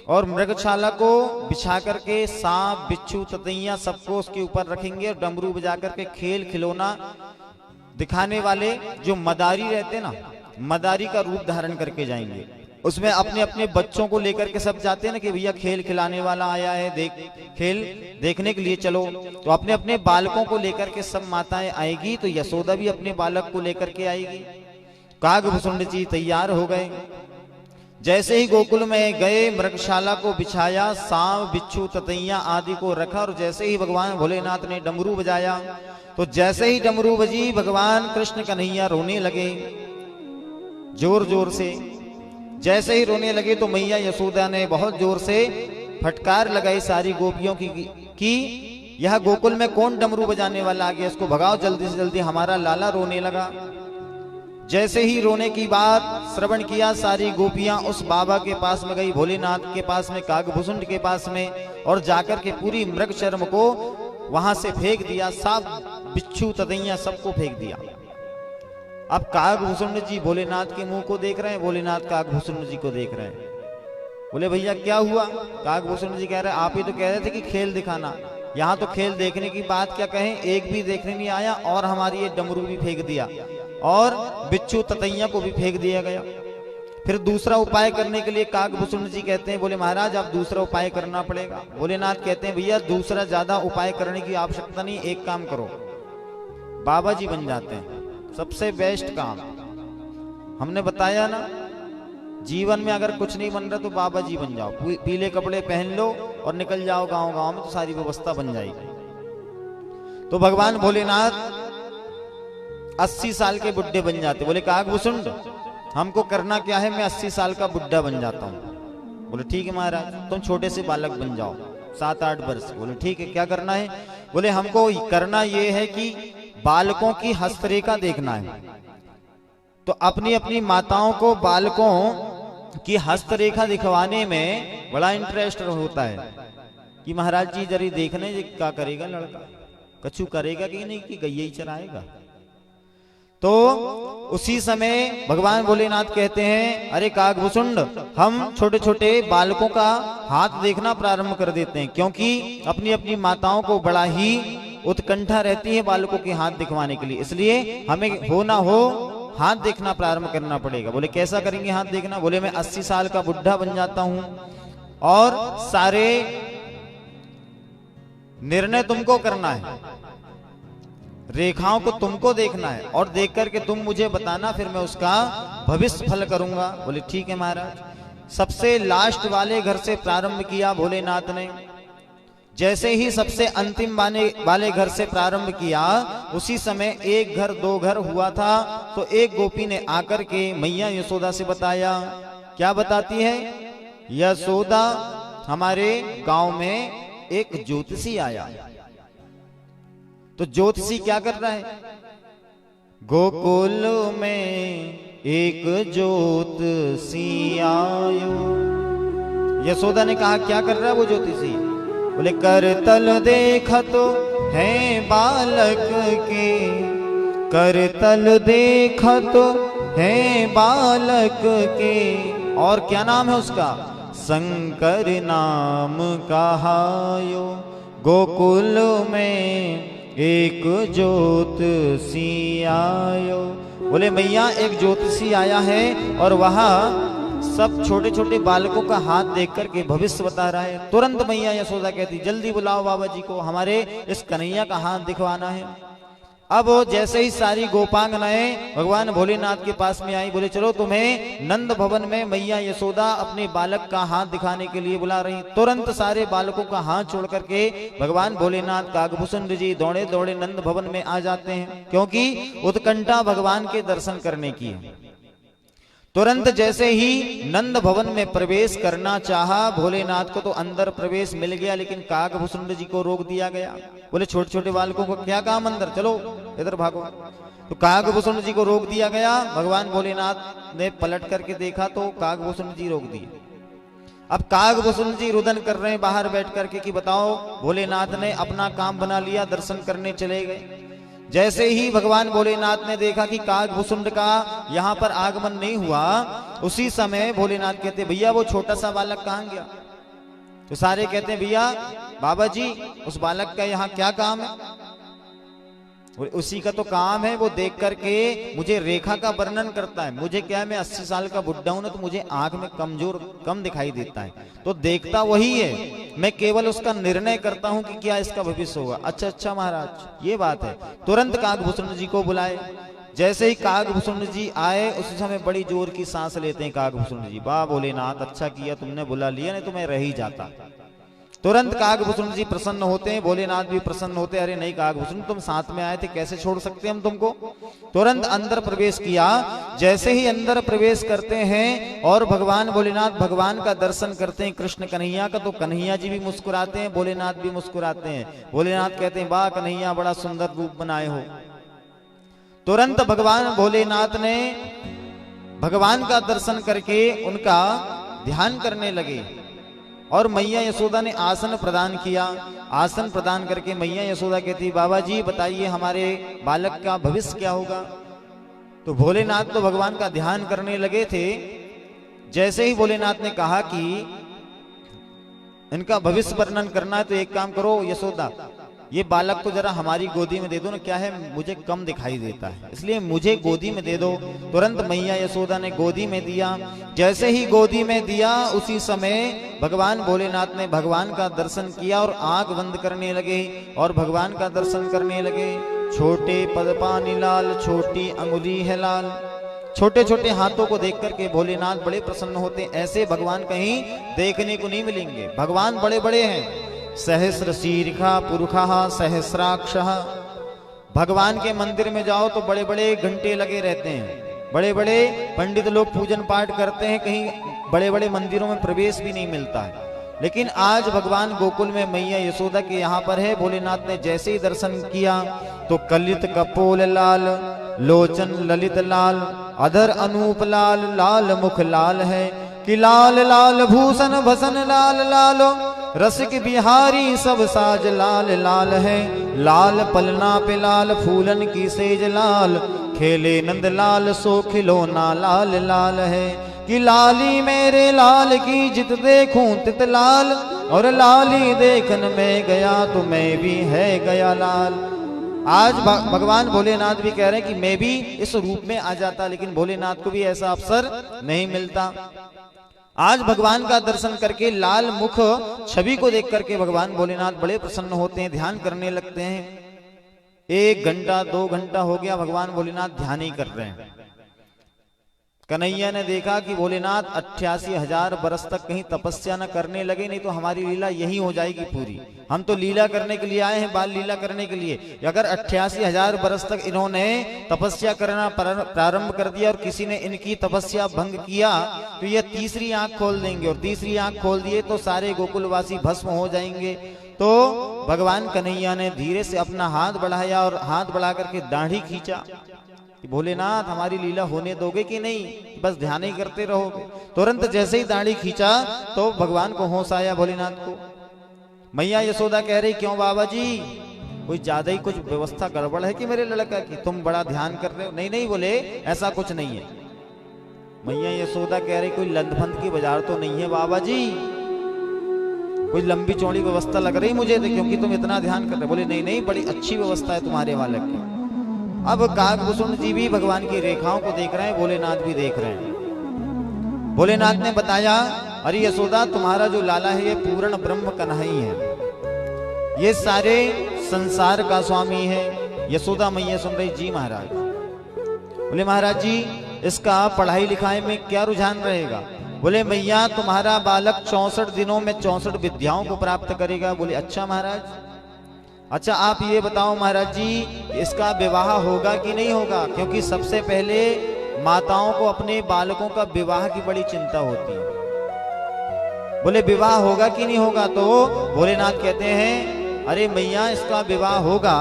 और मृगशाला को बिछा करके सांप बिच्छू ततैया सबको उसके ऊपर रखेंगे और डमरू बजा करके खेल खिलौना दिखाने वाले जो मदारी रहते ना, मदारी का रूप धारण करके जाएंगे। उसमें अपने अपने बच्चों को लेकर के सब जाते हैं ना कि भैया खेल खिलाने वाला आया है, खेल देखने के लिए चलो। तो अपने अपने बालकों को लेकर के सब माताएं आएगी, तो यशोदा भी अपने बालक को लेकर के आएगी। कागभूषुंड जी तैयार हो गए। जैसे ही गोकुल में गए, मृगशाला को बिछाया, सांप बिच्छू ततैया आदि को रखा, और जैसे ही भगवान भोलेनाथ ने डमरू बजाया, तो जैसे ही डमरू बजी भगवान कृष्ण कन्हैया रोने लगे जोर जोर से। जैसे ही रोने लगे तो मैया यशोदा ने बहुत जोर से फटकार लगाई सारी गोपियों की यह गोकुल में कौन डमरू बजाने वाला आ गया, इसको भगाओ जल्दी से जल्दी, हमारा लाला रोने लगा। जैसे ही रोने की बात श्रवण किया, सारी गोपियां उस बाबा के पास में गई, भोलेनाथ के पास में, कागभूषुंड के पास में, और जाकर के पूरी मृग चर्म को वहां से फेंक दिया, सांप बिच्छू ततैया सबको फेंक दिया। अब काकभूषण जी भोलेनाथ के मुंह को देख रहे हैं, भोलेनाथ काकभूषण जी को देख रहे हैं। बोले भैया क्या हुआ? काकभूषण जी कह रहे आप ही तो कह रहे थे कि खेल दिखाना, यहाँ तो खेल देखने की बात क्या कहें, एक भी देखने नहीं आया और हमारी ये डमरू भी फेंक दिया और बिच्छू ततैया को भी फेंक दिया गया। फिर दूसरा उपाय करने के लिए काकभूषण जी कहते हैं, बोले महाराज आप दूसरा उपाय करना पड़ेगा। भोलेनाथ कहते हैं भैया दूसरा ज्यादा उपाय करने की आवश्यकता नहीं, एक काम करो, बाबा जी बन जाते हैं, सबसे बेस्ट काम। हमने बताया ना, जीवन में अगर कुछ नहीं बन रहा तो बाबा जी बन जाओ, पीले कपड़े पहन लो और निकल जाओ गांव गांव में, तो सारी व्यवस्था बन जाएगी। तो भगवान भोलेनाथ 80 साल के बुढ़े बन जाते। बोले काकभूषण हमको करना क्या है, मैं 80 साल का बुढ़ा बन जाता हूँ। बोले ठीक है महाराज, तुम छोटे से बालक बन जाओ 7-8 वर्ष। बोले ठीक है, क्या करना है? बोले हमको करना ये है कि बालकों की हस्तरेखा देखना है। तो अपनी अपनी माताओं को बालकों की हस्तरेखा दिखवाने में बड़ा इंटरेस्ट होता है कि महाराज जी जरी देखने क्या करेगा लड़का, कछु करेगा कि नहीं कि गैया ही चराएगा। तो उसी समय भगवान भोलेनाथ कहते हैं अरे काकभूषण हम छोटे छोटे बालकों का हाथ देखना प्रारंभ कर देते हैं, क्योंकि अपनी अपनी माताओं को बड़ा ही उत्कंठा रहती है बालकों के हाथ दिखवाने के लिए, इसलिए हमें हो ना हो हाथ देखना प्रारंभ करना पड़ेगा। बोले कैसा करेंगे हाथ देखना? बोले मैं 80 साल का बुढ़ा बन जाता हूं और सारे निर्णय तुमको करना है, रेखाओं को तुमको देखना है और देख करके तुम मुझे बताना, फिर मैं उसका भविष्य फल करूंगा। बोले ठीक है महाराज। सबसे लास्ट वाले घर से प्रारंभ किया भोलेनाथ ने। जैसे ही सबसे अंतिम वाले घर से प्रारंभ किया, उसी समय 1 घर 2 घर हुआ था। तो एक गोपी ने आकर के मैया यशोदा से बताया। क्या बताती है? यशोदा हमारे गांव में एक ज्योतिषी आया। तो ज्योतिषी क्या कर रहा है? गोकुल में एक ज्योतिषी आयो। यशोदा ने कहा क्या कर रहा है वो ज्योतिषी? बोले करतल देखत है बालक के, करतल देखत है बालक के। और क्या नाम है उसका? शंकर नाम कहायो। गोकुल में एक ज्योतिषी आयो। बोले मैया एक ज्योतिषी आया है और वहां सब छोटे छोटे बालकों का हाथ देख करके भविष्य बता रहा है। तुरंत मैया यशोदा कहती जल्दी बुलाओ बाबा जी को, हमारे इस कन्हैया का हाथ दिखवाना है। अब जैसे ही सारी गोपांगनाएं भगवान भोलेनाथ के पास में आई, बोले चलो तुम्हें नंद भवन में मैया यशोदा अपने बालक का हाथ दिखाने के लिए बुला रही। तुरंत सारे बालकों का हाथ छोड़ करके भगवान भोलेनाथ काकभूषण जी दौड़े दौड़े नंद भवन में आ जाते हैं, क्योंकि उत्कंठा भगवान के दर्शन करने की है। तुरंत जैसे ही नंद भवन में प्रवेश करना चाहा भोलेनाथ को, तो अंदर प्रवेश मिल गया, लेकिन काकभूषण जी को रोक दिया गया। बोले छोटे छोटे बालकों को क्या काम अंदर, चलो इधर भागो। तो काकभूषण जी को रोक दिया गया। भगवान भोलेनाथ ने पलट करके देखा तो काकभूषण जी रोक दिए। अब काकभूषण जी रुदन कर रहे हैं बाहर बैठ करके कि बताओ भोलेनाथ ने अपना काम बना लिया, दर्शन करने चले गए। जैसे ही भगवान भोलेनाथ ने देखा कि काकभूषण का यहाँ पर आगमन नहीं हुआ, उसी समय भोलेनाथ कहते भैया वो छोटा सा बालक कहाँ गया? तो सारे कहते हैं भैया बाबा जी उस बालक का यहाँ क्या काम है? उसी का तो काम है वो देख करके मुझे रेखा का वर्णन करता है। मुझे क्या है, मैं 80 साल का बुढ़ा हूं ना, तो मुझे आंख में कम दिखाई देता है, तो देखता वही है, मैं केवल उसका निर्णय करता हूं कि क्या इसका भविष्य होगा। अच्छा अच्छा महाराज ये बात है। तुरंत काकभूषण जी को बुलाए। जैसे ही काकभूषण जी आए उसी समय बड़ी जोर की सांस लेते हैं काकभूषण जी। वाह भोलेनाथ अच्छा किया तुमने बुला लिया, नहीं तो मैं रह ही जाता। तुरंत काकभूषण जी प्रसन्न होते हैं, भोलेनाथ भी प्रसन्न होते हैं। अरे नहीं काकभूषण तुम साथ में आए थे, कैसे छोड़ सकते हम तुमको। तुरंत अंदर प्रवेश किया। जैसे ही अंदर प्रवेश करते हैं और भगवान भोलेनाथ भगवान का दर्शन करते हैं कृष्ण कन्हैया का, तो कन्हैया जी भी मुस्कुराते हैं, भोलेनाथ भी मुस्कुराते हैं। भोलेनाथ कहते हैं वाह कन्हैया बड़ा सुंदर रूप बनाए हो। तुरंत भगवान भोलेनाथ ने भगवान का दर्शन करके उनका ध्यान करने लगे और मैया यशोदा ने आसन प्रदान किया। आसन प्रदान करके मैया यशोदा कहती बाबा जी बताइए हमारे बालक का भविष्य क्या होगा? तो भोलेनाथ तो भगवान का ध्यान करने लगे थे। जैसे ही भोलेनाथ ने कहा कि इनका भविष्य वर्णन करना है तो एक काम करो यशोदा, ये बालक को जरा हमारी गोदी में दे दो ना, क्या है मुझे कम दिखाई देता है, इसलिए मुझे गोदी में दे दो। तुरंत मैया यशोदा ने गोदी में दिया। जैसे ही गोदी में दिया उसी समय भगवान भोलेनाथ ने भगवान का दर्शन किया और आंख बंद करने लगे और भगवान का दर्शन करने लगे। छोटे पद पानी लाल, छोटी अंगुली है लाल। छोटे छोटे हाथों को देख करके भोलेनाथ बड़े प्रसन्न होते हैं। ऐसे भगवान कहीं देखने को नहीं मिलेंगे, भगवान बड़े बड़े हैं। सहस्र शीर्षा पुरुषा सहस्राक्ष। भगवान के मंदिर में जाओ तो बड़े बड़े घंटे लगे रहते हैं, बड़े बड़े पंडित लोग पूजन पाठ करते हैं, कहीं बड़े बड़े मंदिरों में प्रवेश भी नहीं मिलता है। लेकिन आज भगवान गोकुल में मैया यशोदा के यहाँ पर है। भोलेनाथ ने जैसे ही दर्शन किया तो कलित कपोल लाल, लोचन ललित लाल, अधर अनूप लाल, लाल मुख लाल है कि लाल लाल भूषण भसन लाल लाल, रसिक बिहारी सब साज लाल लाल है। लाल पलना पे लाल, फूलन की सेज लाल, खेले नंद लाल सो खिलौना लाल लाल है कि लाली मेरे लाल की जित देखूं तित लाल, और लाली देखन में गया तो मैं भी है गया लाल। आज भगवान भोलेनाथ भी कह रहे हैं कि मैं भी इस रूप में आ जाता, लेकिन भोलेनाथ को भी ऐसा अवसर नहीं मिलता। आज भगवान का दर्शन करके लाल मुख छवि को देख करके भगवान भोलेनाथ बड़े प्रसन्न होते हैं, ध्यान करने लगते हैं। 1 घंटा 2 घंटा हो गया भगवान भोलेनाथ ध्यान ही कर रहे हैं। कन्हैया ने देखा कि भोलेनाथ 88,000 बरस तक कहीं तपस्या न करने लगे, नहीं तो हमारी लीला यही हो जाएगी पूरी। हम तो लीला करने के लिए आए हैं, बाल लीला करने के लिए। अगर 88,000 बरस तक इन्होंने तपस्या करना प्रारंभ कर दिया और किसी ने इनकी तपस्या भंग किया तो ये तीसरी आंख खोल देंगे, और तीसरी आंख खोल दिए तो सारे गोकुलवासी भस्म हो जाएंगे। तो भगवान कन्हैया ने धीरे से अपना हाथ बढ़ाया और हाथ बढ़ा करके दाढ़ी खींचा कि भोलेनाथ हमारी लीला होने दोगे कि नहीं, बस ध्यान ही करते रहोगे। तुरंत जैसे ही दाढ़ी खींचा तो भगवान को होश आया भोलेनाथ को। मैया यशोदा कह रही क्यों बाबा जी, कोई ज्यादा ही कुछ व्यवस्था गड़बड़ है कि मेरे लड़का की, तुम बड़ा ध्यान कर रहे हो। नहीं नहीं बोले ऐसा कुछ नहीं है। मैया यशोदा कह रही कोई लंदफंद की बाजार तो नहीं है बाबा जी, कोई लंबी चौड़ी व्यवस्था लग रही मुझे तो, क्योंकि तुम इतना ध्यान कर रहे। बोले नहीं नहीं बड़ी अच्छी व्यवस्था है तुम्हारे बालक की। अब काकभूषण जी भी भगवान की रेखाओं को देख रहे हैं, भोलेनाथ भी देख रहे हैं। भोलेनाथ ने बताया अरे यशोदा तुम्हारा जो लाला है ये पूर्ण ब्रह्म कन्हई है, ये सारे संसार का स्वामी है। यशोदा मैया सुन रही जी महाराज। बोले महाराज जी इसका पढ़ाई लिखाई में क्या रुझान रहेगा। बोले मैया तुम्हारा बालक 64 दिनों में 64 विद्याओं को प्राप्त करेगा। बोले अच्छा महाराज। अच्छा आप ये बताओ महाराज जी इसका विवाह होगा कि नहीं होगा, क्योंकि सबसे पहले माताओं को अपने बालकों का विवाह की बड़ी चिंता होती है। बोले विवाह होगा कि नहीं होगा, तो भोलेनाथ कहते हैं अरे मैया इसका विवाह होगा।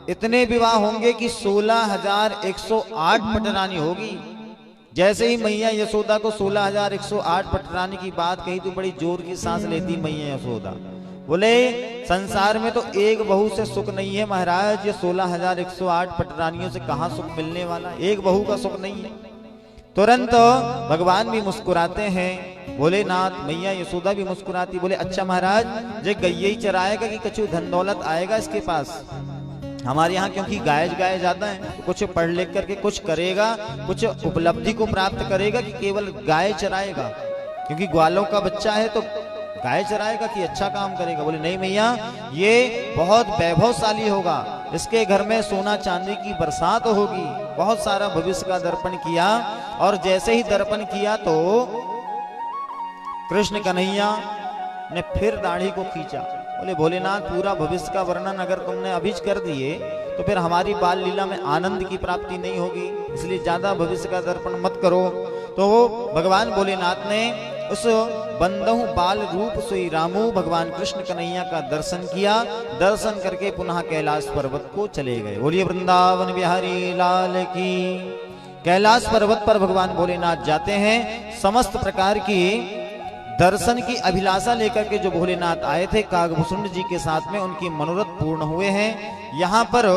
इतने विवाह होंगे कि 16,108 पटरानी होगी। जैसे ही मैया यशोदा को 16,108 पटरानी की बात कही तो बड़ी जोर की सांस लेती मैया यशोदा। बोले संसार में तो एक बहू से सुख नहीं है महाराज, ये 16,108 पटरानियों से कहां सुख मिलने वाला, एक बहू का सुख नहीं है। तुरंत भगवान भी मुस्कुराते हैं, भोलेनाथ मैया यशोदा भी मुस्कुराती। बोले अच्छा महाराज ये गैये ही चराएगा कि कुछ धन दौलत आएगा इसके पास। हमारे यहाँ क्योंकि गाय जाता है तो कुछ पढ़ लिख करके कुछ करेगा, कुछ उपलब्धि को प्राप्त करेगा कि केवल गाय चराएगा, क्योंकि ग्वालों का बच्चा है तो गाय चराएगा कि अच्छा काम करेगा। बोले नहीं मैया ये बहुत वैभवशाली होगा, इसके घर में सोना चांदी की बरसात होगी। बहुत सारा भविष्य का दर्पण किया और जैसे ही दर्पण किया तो कृष्ण कन्हैया ने फिर दाढ़ी को खींचा। बोले भोलेनाथ पूरा भविष्य का वर्णन अगर तुमने अभी कर दिए तो फिर हमारी बाल लीला में आनंद की प्राप्ति नहीं होगी, इसलिए ज्यादा भविष्य का दर्पण मत करो। तो भगवान भोलेनाथ ने उस बंदहु बाल रूप सोई रामू भगवान कृष्ण कन्हैया का दर्शन किया। दर्शन करके पुनः कैलाश पर्वत को चले गए। बोलिए वृंदावन बिहारी लाल की। कैलाश पर्वत पर भगवान भोलेनाथ जाते हैं। समस्त प्रकार की दर्शन की अभिलाषा लेकर के जो भोलेनाथ आए थे काकभूषण जी के साथ में, उनकी मनोरथ पूर्ण हुए हैं। यहाँ पर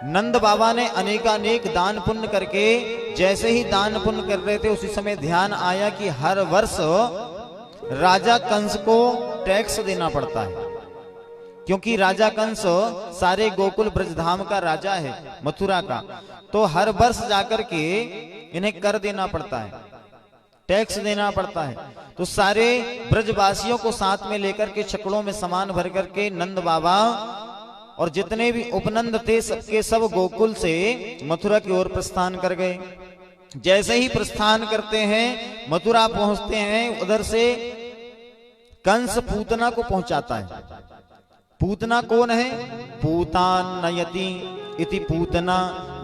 नंद बाबा ने अनेकानेक दान पुण्य करके जैसे ही दान पुण्य कर रहे थे उसी समय ध्यान आया कि हर वर्ष राजा कंस को टैक्स देना पड़ता है, क्योंकि राजा कंस सारे गोकुल ब्रजधाम का राजा है, मथुरा का। तो हर वर्ष जाकर के इन्हें कर देना पड़ता है, टैक्स देना पड़ता है। तो सारे ब्रजवासियों को साथ में लेकर के छकड़ों में सामान भर करके नंद बाबा और जितने भी उपनंद थे सबके सब गोकुल से मथुरा की ओर प्रस्थान कर गए। जैसे ही प्रस्थान करते हैं, मथुरा पहुंचते हैं, उधर से कंस पूतना को पहुंचाता है। पूतना कौन है? पूतान नयति इति पूतना,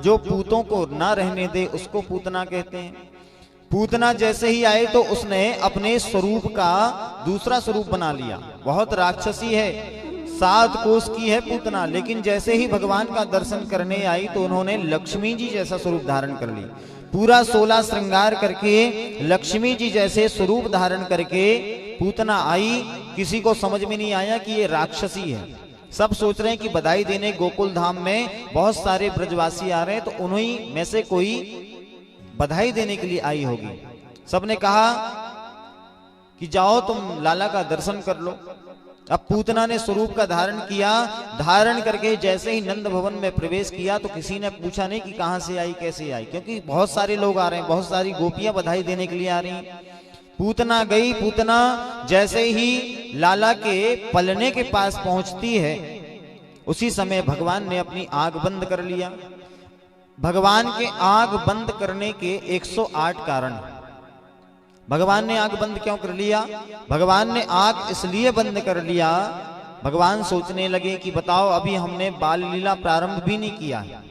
जो पूतों को ना रहने दे उसको पूतना कहते हैं। पूतना जैसे ही आए तो उसने अपने स्वरूप का दूसरा स्वरूप बना लिया। बहुत राक्षसी है, 7 कोस की है पूतना, लेकिन जैसे ही भगवान का दर्शन करने आई तो उन्होंने लक्ष्मी जी जैसा स्वरूप धारण कर ली। पूरा 16 श्रृंगार करके लक्ष्मी जी जैसे स्वरूप धारण करके पूतना आई। किसी को समझ में नहीं आया कि ये राक्षसी है। सब सोच रहे हैं कि बधाई देने गोकुल धाम में बहुत सारे ब्रजवासी आ रहे हैं, तो उन्हीं में से कोई बधाई देने के लिए आई होगी। सबने कहा कि जाओ तुम लाला का दर्शन कर लो। अब पूतना ने स्वरूप का धारण किया, धारण करके जैसे ही नंद भवन में प्रवेश किया तो किसी ने पूछा नहीं कि कहां से आई, कैसे आई, क्योंकि बहुत सारे लोग आ रहे हैं, बहुत सारी गोपियां बधाई देने के लिए आ रही हैं। पूतना गई। पूतना जैसे ही लाला के पलने के पास पहुंचती है, उसी समय भगवान ने अपनी आंख बंद कर लिया। भगवान के आंख बंद करने के 108 कारण। भगवान ने आंख बंद क्यों कर लिया? भगवान ने आंख इसलिए बंद कर लिया, भगवान सोचने लगे कि बताओ, अभी हमने बाल लीला प्रारंभ भी नहीं किया है,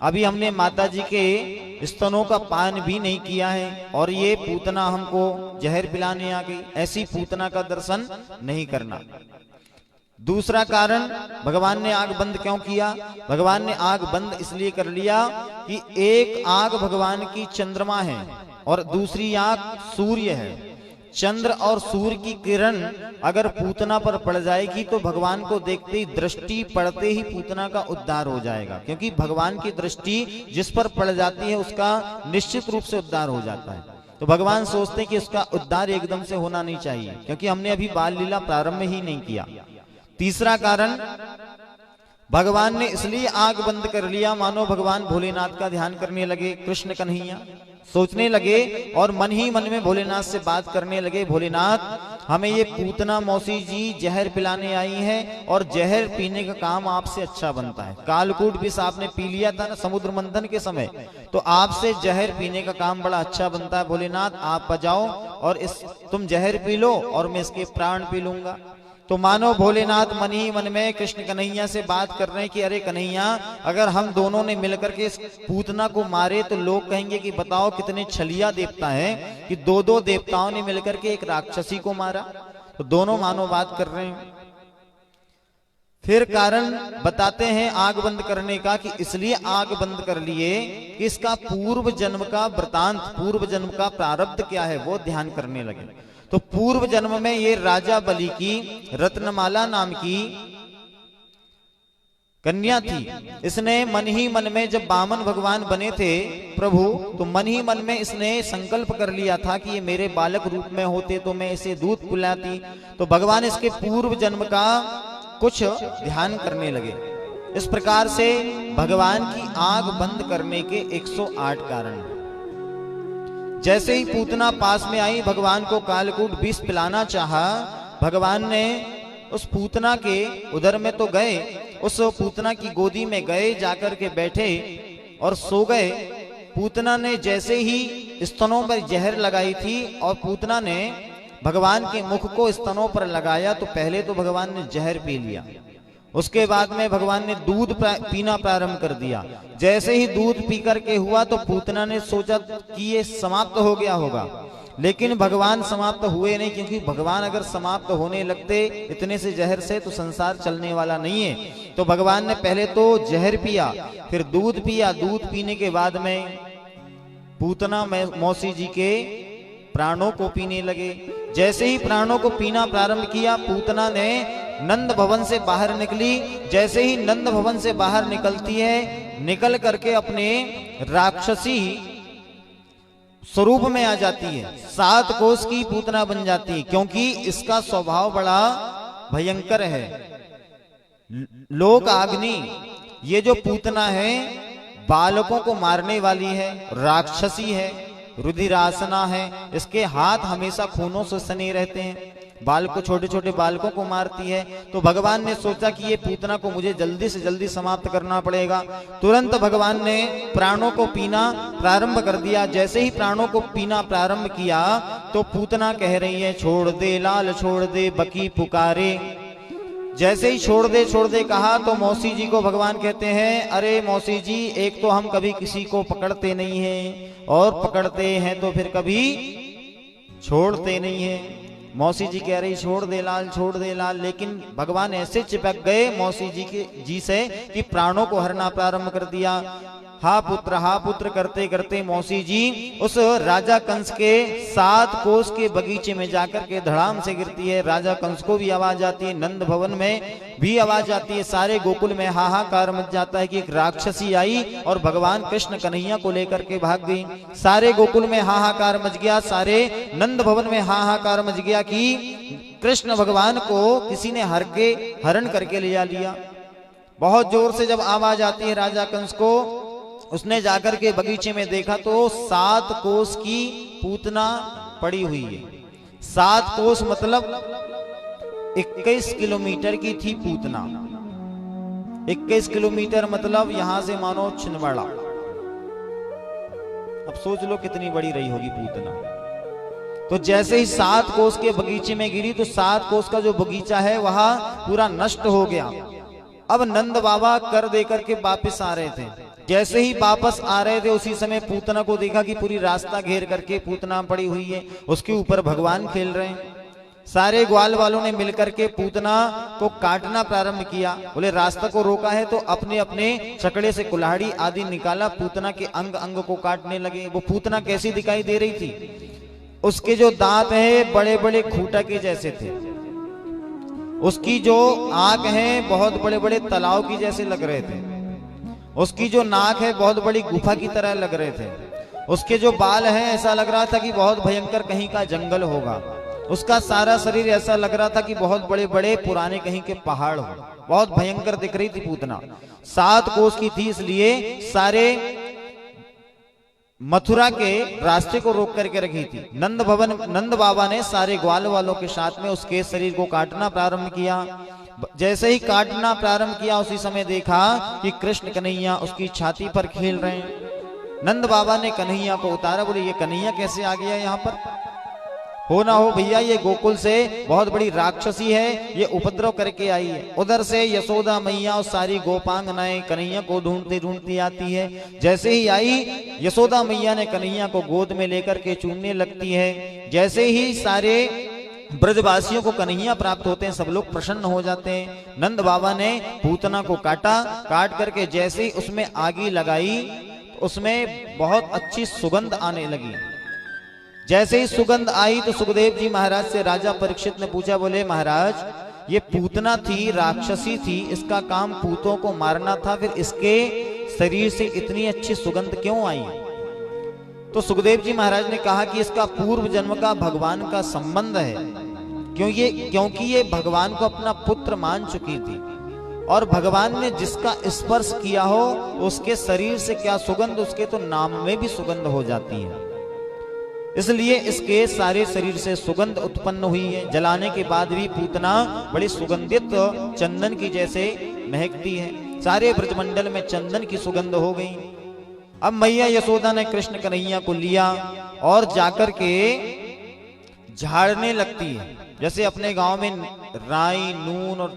अभी हमने माता जी के स्तनों का पान भी नहीं किया है, और ये पूतना हमको जहर पिलाने आ गई। ऐसी पूतना का दर्शन नहीं करना। दूसरा कारण, भगवान ने आंख बंद क्यों किया? भगवान ने आंख बंद इसलिए कर लिया कि एक आंख भगवान की चंद्रमा है और दूसरी आंख सूर्य है। चंद्र और सूर्य की किरण अगर पूतना पर पड़ जाएगी तो भगवान को देखते ही, दृष्टि पड़ते ही पूतना का उद्धार हो जाएगा, क्योंकि भगवान की दृष्टि जिस पर पड़ जाती है उसका निश्चित रूप से उद्धार हो जाता है। तो भगवान सोचते हैं कि उसका उद्धार एकदम से होना नहीं चाहिए, क्योंकि हमने अभी बाल लीला प्रारंभ ही नहीं किया। तीसरा कारण, भगवान ने इसलिए आंख बंद कर लिया, मानो भगवान भोलेनाथ का ध्यान करने लगे, कृष्ण कन्हैया सोचने लगे और मन ही मन में भोलेनाथ से बात करने लगे। भोलेनाथ, हमें ये पूतना मौसी जी जहर पिलाने आई है और जहर पीने का काम आपसे अच्छा बनता है। कालकूट विष आपने पी लिया था ना समुद्र मंथन के समय, तो आपसे जहर पीने का काम बड़ा अच्छा बनता है। भोलेनाथ, आप बजाओ और तुम जहर पी लो और मैं इसके प्राण पी लूंगा। तो मानो भोलेनाथ मन ही मन में कृष्ण कन्हैया से बात कर रहे हैं कि अरे कन्हैया, अगर हम दोनों ने मिलकर के इस पूतना को मारे तो लोग कहेंगे कि बताओ कितने छलिया देवता है कि दो देवताओं ने मिलकर के एक राक्षसी को मारा। तो दोनों मानो बात कर रहे हैं। फिर कारण बताते हैं आंख बंद करने का कि इसलिए आंख बंद कर लिए कि इसका पूर्व जन्म का वृतांत, पूर्व जन्म का प्रारब्ध क्या है वो ध्यान करने लगे। तो पूर्व जन्म में ये राजा बलि की रत्नमाला नाम की कन्या थी। इसने मन ही मन में, जब वामन भगवान बने थे प्रभु, तो मन ही मन में इसने संकल्प कर लिया था कि ये मेरे बालक रूप में होते तो मैं इसे दूध पिलाती। तो भगवान इसके पूर्व जन्म का कुछ ध्यान करने लगे। इस प्रकार से भगवान की आंख बंद करने के 108 कारण। जैसे ही पूतना पास में आई, भगवान को कालकूट विष पिलाना चाहा। भगवान ने उस पूतना के उदर में तो गए, उस पूतना की गोदी में गए, जाकर के बैठे और सो गए। पूतना ने जैसे ही स्तनों पर जहर लगाई थी और पूतना ने भगवान के मुख को स्तनों पर लगाया, तो पहले तो भगवान ने जहर पी लिया, उसके बाद में भगवान ने दूध पीना प्रारंभ कर दिया। जैसे ही दूध पी करके हुआ तो पूतना ने सोचा कि ये समाप्त हो गया होगा, लेकिन भगवान समाप्त हुए नहीं, क्योंकि भगवान अगर समाप्त होने लगते इतने से जहर से तो संसार चलने वाला नहीं है। तो भगवान ने पहले तो जहर पिया, फिर दूध पिया। दूध पीने के बाद में पूतना मौसी जी के प्राणों को पीने लगे। जैसे ही प्राणों को पीना प्रारंभ किया, पूतना ने नंद भवन से बाहर निकली। जैसे ही नंद भवन से बाहर निकलती है, निकल करके अपने राक्षसी स्वरूप में आ जाती है, 7 कोस की पूतना बन जाती है, क्योंकि इसका स्वभाव बड़ा भयंकर है। लोक आग्नि, ये जो पूतना है बालकों को मारने वाली है, राक्षसी है, रुधिरासना है, इसके हाथ हमेशा खूनों से सने रहते हैं, बालकों छोटे छोटे बालकों को मारती है। तो भगवान ने सोचा कि ये पूतना को मुझे जल्दी से जल्दी समाप्त करना पड़ेगा। तुरंत भगवान ने प्राणों को पीना प्रारंभ कर दिया। जैसे ही प्राणों को पीना प्रारंभ किया तो पूतना कह रही है, छोड़ दे लाल छोड़ दे बकी पुकारे। जैसे ही छोड़ दे कहा तो मौसी जी को भगवान कहते हैं, अरे मौसी जी, एक तो हम कभी किसी को पकड़ते नहीं हैं और पकड़ते हैं तो फिर कभी छोड़ते नहीं हैं। मौसी जी कह रही छोड़ दे लाल, लेकिन भगवान ऐसे चिपक गए मौसी जी से कि प्राणों को हरना प्रारंभ कर दिया। हा पुत्र करते करते मौसी जी उस राजा कंस के 7 कोस के बगीचे में जाकर के धड़ाम से गिरती है। राजा कंस को भी आवाज आती है, नंद भवन में भी आवाज आती है, सारे गोकुल में हाहाकार मच जाता है कि एक राक्षसी आई और भगवान कृष्ण कन्हैया को लेकर के भाग गई। सारे गोकुल में हाहाकार मच गया, सारे नंद भवन में हाहाकार मच गया कि कृष्ण भगवान को किसी ने हरण करके ले लिया। बहुत जोर से जब आवाज आती है राजा कंस को, उसने जाकर के बगीचे में देखा तो 7 कोस की पूतना पड़ी हुई है। 7 कोस मतलब 21 किलोमीटर की थी पूतना। 21 किलोमीटर मतलब यहां से मानो छिंदवाड़ा। अब सोच लो कितनी बड़ी रही होगी पूतना। तो जैसे ही 7 कोस के बगीचे में गिरी तो 7 कोस का जो बगीचा है वहां पूरा नष्ट हो गया। अब नंद बाबा कर देकर के वापिस आ रहे थे। जैसे ही वापस आ रहे थे उसी समय पूतना को देखा कि पूरी रास्ता घेर करके पूतना पड़ी हुई है, उसके ऊपर भगवान खेल रहे हैं। सारे ग्वाल वालों ने मिलकर के पूतना को काटना प्रारंभ किया। बोले रास्ता को रोका है तो अपने अपने चकड़े से कुल्हाड़ी आदि निकाला, पूतना के अंग अंग को काटने लगे। वो पूतना कैसी दिखाई दे रही थी, उसके जो दांत हैं बड़े बड़े खूंटा के जैसे थे, उसकी जो आंख है बहुत बड़े बड़े तालाब की जैसे लग रहे थे, उसकी जो नाक है बहुत बड़ी गुफा की तरह लग रहे थे, उसके जो बाल हैं ऐसा लग रहा था कि बहुत भयंकर कहीं का जंगल होगा, उसका सारा शरीर ऐसा लग रहा था कि बहुत बड़े बड़े पुराने कहीं के पहाड़ हो। बहुत भयंकर दिख रही थी पूतना। 7 कोस की थी, इसलिए सारे मथुरा के रास्ते को रोक करके रखी थी। नंद बाबा ने सारे ग्वाल वालों के साथ में उसके शरीर को काटना प्रारंभ किया। जैसे ही काटना प्रारंभ किया उसी समय देखा कि कृष्ण कन्हैया उसकी छाती पर खेल रहे हैं। नंद बाबा ने कन्हैया को उतारा। बोले ये कन्हैया कैसे आ गया यहाँ पर? हो ना हो भैया, ये गोकुल से बहुत बड़ी राक्षसी है, ये उपद्रव करके आई है। उधर से यशोदा मैया और सारी गोपांगनाएं कन्हैया को ढूंढती ढूंढती आती है। जैसे ही आई यशोदा मैया ने कन्हैया को गोद में लेकर के चूमने लगती है। जैसे ही सारे ब्रजवासियों को कन्हैया प्राप्त होते हैं, सब लोग प्रसन्न हो जाते हैं। नंद बाबा ने पूतना को काट करके जैसे ही उसमें आगी लगाई तो उसमें बहुत अच्छी सुगंध आने लगी। जैसे ही सुगंध आई तो सुखदेव जी महाराज से राजा परीक्षित ने पूछा, बोले महाराज ये पूतना थी, राक्षसी थी, इसका काम पूतों को मारना था, फिर इसके शरीर से इतनी अच्छी सुगंध क्यों आई? तो सुखदेव जी महाराज ने कहा कि इसका पूर्व जन्म का भगवान का संबंध है, क्योंकि ये भगवान को अपना पुत्र मान चुकी थी और भगवान ने जिसका स्पर्श किया हो उसके शरीर से क्या सुगंध, उसके तो नाम में भी सुगंध हो जाती है। इसलिए इसके सारे शरीर से सुगंध उत्पन्न हुई है। जलाने के बाद भी पूतना बड़ी सुगंधित चंदन की जैसे महकती है। सारे ब्रजमंडल में चंदन की सुगंध हो गई। अब मैया यशोदा ने कृष्ण कन्हैया को लिया और जाकर के झाड़ने लगती है। जैसे अपने गांव में राई नून और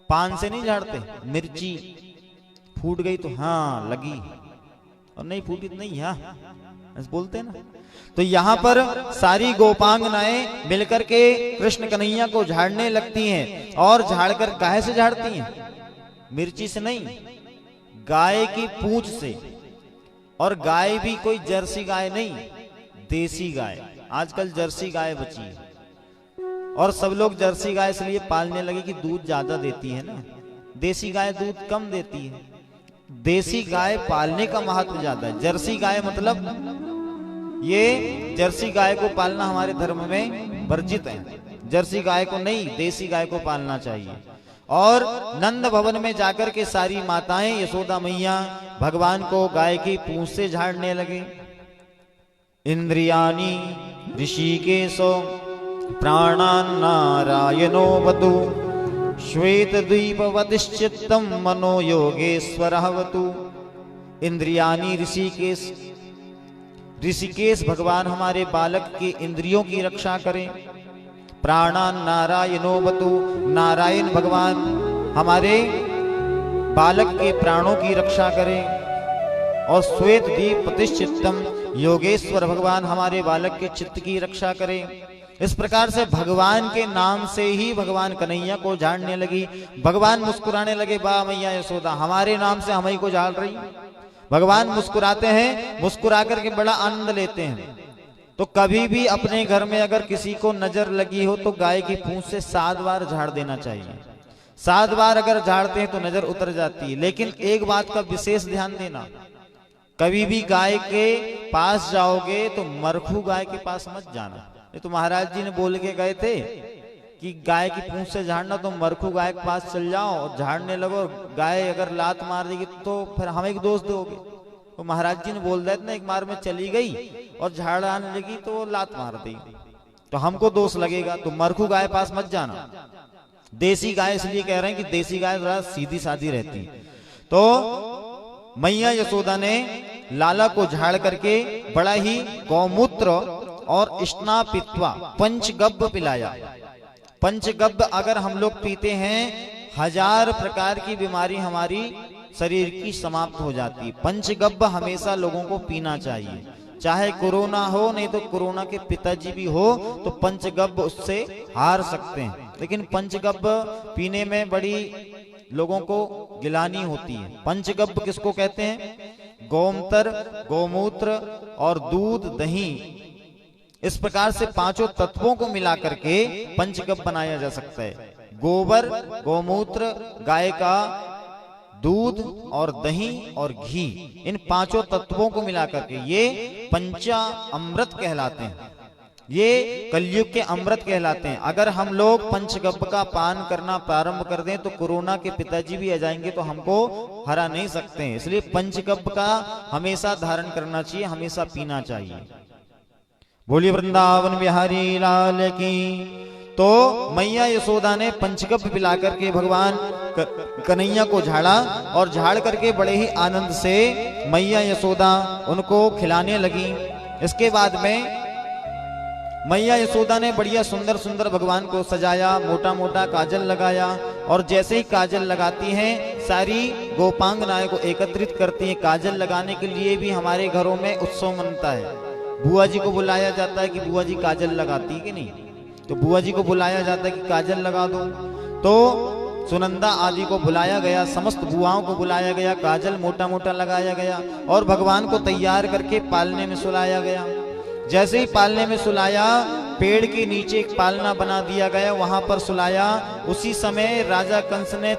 पान से नहीं झाड़ते, मिर्ची फूट गई तो हाँ लगी और नहीं फूटी तो नहीं, हाँ ऐसे बोलते हैं ना। तो यहाँ पर सारी गोपांगनाएं मिलकर के कृष्ण कन्हैया को झाड़ने लगती हैं और झाड़कर काहे से झाड़ती हैं? मिर्ची से नहीं, गाय की पूंछ से। और गाय भी कोई जर्सी गाय नहीं, देसी गाय। आजकल जर्सी गाय बची है और सब लोग जर्सी गाय इसलिए पालने लगे कि दूध ज्यादा देती है ना। देसी गाय दूध कम देती है। देसी गाय पालने का महत्व ज्यादा है। जर्सी गाय मतलब ये जर्सी गाय को पालना हमारे धर्म में वर्जित है। जर्सी गाय को नहीं, देसी गाय को पालना चाहिए। और नंद भवन में जाकर के सारी माताएं यशोदा मैया भगवान को गाय की पूंछ से झाड़ने लगे। इंद्रियाणि ऋषिकेशो प्राणान् नारायणो वतु श्वेत द्वीपवतिश्चित्तम मनो योगेश्वरः वतु। इंद्रियाणि ऋषिकेश, ऋषिकेश भगवान हमारे बालक के इंद्रियों की रक्षा करें। प्राणान् नारायणो वतु, नारायण भगवान हमारे बालक के प्राणों की रक्षा करें। और श्वेत द्वीपवतिश्चित्तम, योगेश्वर भगवान हमारे बालक के चित्त की रक्षा करें। इस प्रकार से भगवान के नाम से ही भगवान कन्हैया को झाड़ने लगी। भगवान मुस्कुराने लगे, वाह मैया यशोदा हमारे नाम से हमें को झाड़ रही। भगवान मुस्कुराते हैं, मुस्कुरा करके बड़ा आनंद लेते हैं। तो कभी भी अपने घर में अगर किसी को नजर लगी हो तो गाय की पूंछ से 7 बार झाड़ देना चाहिए। 7 बार अगर झाड़ते हैं तो नजर उतर जाती है। लेकिन एक बात का विशेष ध्यान देना, कभी भी गाय के पास जाओगे तो मरखू गाय के पास मत जाना। ये तो महाराज जी ने बोल के गए थे कि गाय की पूंछ से झाड़ना, तो मरखू गाय के पास चल जाओ और झाड़ने लगो। गाय अगर लात मार देगी तो फिर हमें एक दोष दोगे। तो महाराज जी ने बोल दिया ना, एक बार में चली गई और झाड़ आने लगी तो लात मार दी तो हमको दोष लगेगा। तो मरखू गाय पास मत जाना। देसी गाय इसलिए कह रहे हैं कि देसी गाय थोड़ा सीधी सादी रहती है। तो मैया यशोदा ने लाला को झाड़ करके बड़ा ही गौमूत्र और स्नापित्वा पंचगव्य पिलाया। पंचगव्य अगर हम लोग पीते हैं 1000 प्रकार की बीमारी हमारी शरीर की समाप्त हो जाती है। पंचगव्य हमेशा लोगों को पीना चाहिए, चाहे कोरोना हो, नहीं तो कोरोना के पिताजी भी हो तो पंचगव्य उससे हार सकते हैं। लेकिन पंचगव्य पीने में बड़ी लोगों को गिलानी होती है। पंचगव्य किसको कहते हैं? गोमूत्र, गोमूत्र और दूध, दही, इस प्रकार से 5 तत्वों को मिला करके पंचगव्य बनाया जा सकता है। गोबर, गोमूत्र, गाय का दूध और दही और घी, इन 5 तत्वों को मिला करके ये पंचा अमृत कहलाते हैं। ये कलयुग के अमृत कहलाते हैं। अगर हम लोग पंचगव्य का पान करना प्रारंभ कर दें तो कोरोना के पिताजी भी आ जाएंगे तो हमको हरा नहीं सकते हैं। इसलिए पंचगव्य का हमेशा धारण करना चाहिए, हमेशा पीना चाहिए। बोलिए वृंदावन बिहारी लाल की। तो मैया यशोदा ने पंचगव्य पिला करके भगवान कन्हैया को झाड़ा और झाड़ करके बड़े ही आनंद से मैया यशोदा उनको खिलाने लगी। इसके बाद में मैया यशोदा ने बढ़िया सुंदर सुंदर भगवान को सजाया, मोटा मोटा काजल लगाया। और जैसे ही काजल लगाती हैं सारी गोपांगनाएं को एकत्रित करती हैं। काजल लगाने के लिए भी हमारे घरों में उत्सव मनता है। बुआ जी को बुलाया जाता है कि बुआ जी काजल लगाती कि नहीं, तो बुआ जी को बुलाया जाता है कि काजल लगा दो। तो सुनंदा आदि को बुलाया गया, समस्त बुआओं को बुलाया गया, काजल मोटा मोटा लगाया गया और भगवान को तैयार करके पालने में सुलाया गया। जैसे ही पालने में सुलाया, पेड़ के नीचे एक पालना बना दिया गया, वहां पर सुलाया। उसी समय राजा कंस ने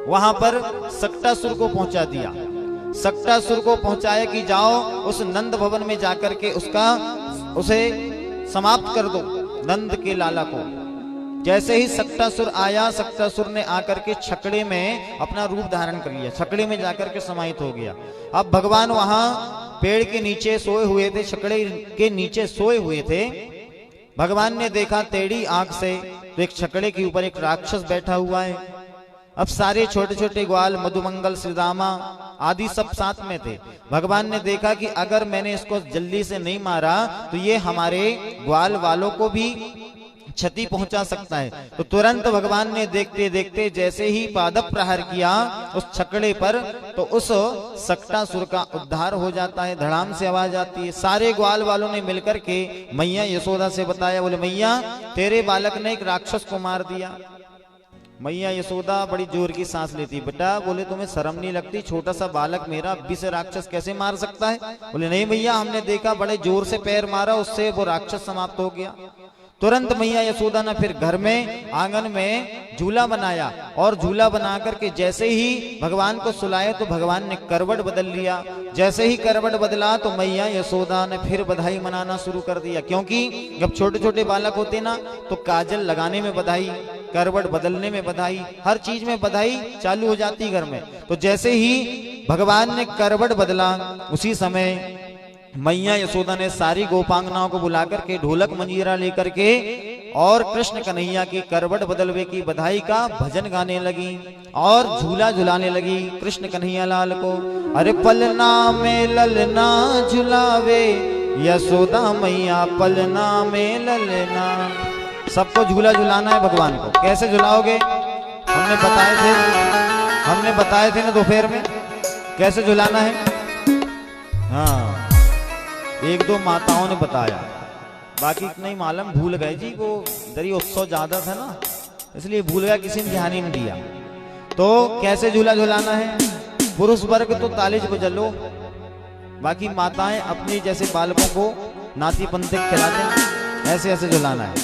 वहां पर सक्टासुर को पहुंचा दिया। सक्टासुर को पहुंचाया कि जाओ उस नंद भवन में जाकर के उसे समाप्त कर दो, नंद के लाला को। जैसे ही सक्टासुर आया, सक्टासुर ने आकर के छकड़े में अपना रूप धारण कर लिया, छकड़े में जाकर के समाहित हो गया। अब भगवान वहां पेड़ के नीचे सोए हुए थे, छकड़े के नीचे सोए हुए थे। भगवान ने देखा टेढ़ी आंख से तो एक छकड़े के ऊपर एक राक्षस बैठा हुआ है। अब सारे छोटे छोटे ग्वाल, मधुमंगल, श्रीदामा आदि सब साथ में थे। भगवान ने देखा कि अगर मैंने इसको जल्दी से नहीं मारा तो ये हमारे ग्वाल वालों को भी क्षति पहुंचा सकता है। तो तुरंत भगवान ने देखते देखते जैसे ही पादप प्रहार किया उस छकड़े पर, तो उस सक्टासुर का उद्धार हो जाता है। धड़ाम से आवाज आती है। सारे ग्वाल वालों ने मिलकर के मैया यशोदा से बताया, बोले मैया तेरे बालक ने एक राक्षस को मार दिया। मैया यशोदा बड़ी जोर की सांस लेती, बेटा बोले तुम्हें शर्म नहीं लगती, छोटा सा बालक मेरा विष राक्षस कैसे मार सकता है? बोले नहीं भैया, हमने देखा बड़े जोर से पैर मारा, उससे वो राक्षस समाप्त हो गया। तुरंत मैया यशोदा ने फिर घर में आंगन में झूला बनाया और झूला बना करके जैसे ही भगवान को सुलाया तो भगवान ने करवट बदल लिया। जैसे ही करवट बदला तो मैया यशोदा ने फिर बधाई मनाना शुरू कर दिया, क्योंकि जब छोटे छोटे बालक होते ना तो काजल लगाने में बधाई, करवट बदलने में बधाई, हर चीज में बधाई चालू हो जाती घर में। तो जैसे ही भगवान ने करवट बदला उसी समय मैया यशोदा ने सारी गोपांगनाओं को बुलाकर के ढोलक मंजीरा लेकर के और कृष्ण कन्हैया की करवट बदलवे की बधाई का भजन गाने लगी और झूला झुलाने लगी कृष्ण कन्हैया लाल को। अरे पलना में ललना झुलावे यशोदा मैया पलना में ललना। सबको झूला झुलाना है भगवान को। कैसे झुलाओगे? हमने बताए थे ना दोपहर में कैसे झुलाना है। हाँ, एक दो माताओं ने बताया, बाकी नहीं मालूम, भूल गए जी। वो दरी उत्सव ज्यादा था ना इसलिए भूल गया, किसी ने ध्यान ही नहीं दिया। तो कैसे झूला झुलाना है? पुरुष वर्ग तो तालीज को जलो, बाकी माताएं अपनी जैसे बालकों को नाती पंते खिलाते हैं ऐसे ऐसे झुलाना है।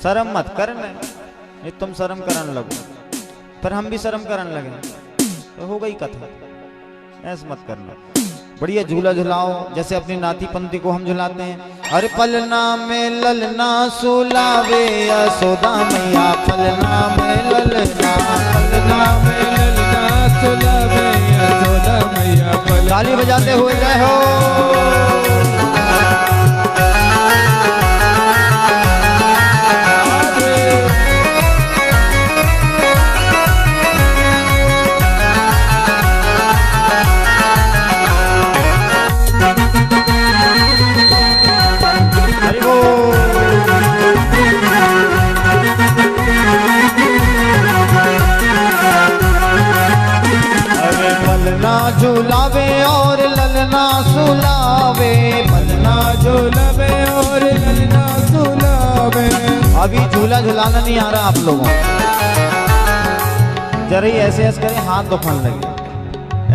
शर्म मत करना, नहीं तुम शर्म करने लगो पर हम भी शर्म करने लगे तो हो गई कथा। ऐसे मत करना, बढ़िया झूला झुलाओ जैसे अपनी नाती पंती को हम झुलाते हैं। अरे पलना में ललना सुलावे यशोदा मैया पलना में ललना, पलना में ललना सुलावे यशोदा मैया पलना। ताली बजाते हुए जय हो। झुलावे और ललना सुलावे, पलना झुलावे और ललना सुलावे। अभी झूला झुलाना नहीं आ रहा आप लोगों को, जरा ही ऐसे ऐसे करें हाथ दुखने लगे,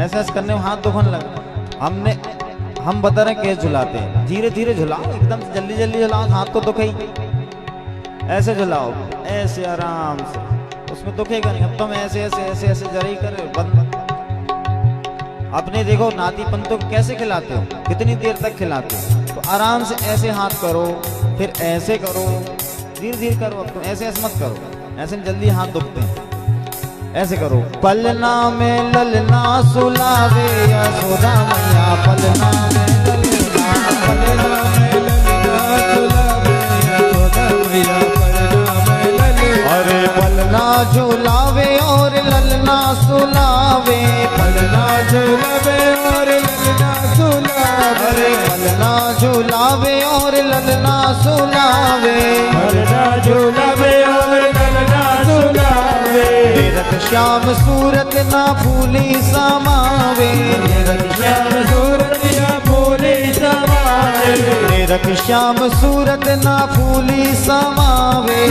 ऐसे ऐसे करने में हाथ दुखने लगे। हम बता रहे कैसे झुलाते हैं, धीरे धीरे झुलाओ, एकदम जल्दी जल्दी झुलाओ हाथ को दुखे ही। ऐसे झुलाओ ऐसे आराम से, उसमें दुखेगा नहीं। अब तुम ऐसे ऐसे ऐसे ऐसे जरा ही करे बंद। अपने देखो नाती पंतों को कैसे खिलाते हो, कितनी देर तक खिलाते हो, तो आराम से ऐसे हाथ करो, फिर ऐसे करो, धीरे धीरे करो। अब तुम ऐसे ऐसे मत करो, ऐसे में जल्दी हाथ दुखते हैं। ऐसे करो, पलना में ललना सुलावे यशोदा मैया पलना में ललना, पलना में ललना सुलावे यशोदा मैया पलना में ललना। अरे पलना झुलावे और ललना सुलावे, पलना झुलावे और ललना सुलावे। अरे पलना झुलावे और ललना सुलावे, पलना झुलावे और ललना सुलावे। रत श्याम सूरत ना भूली समावे, रत श्याम सूरत ना भूली समावे। रत श्याम सूरत ना भूली समावे,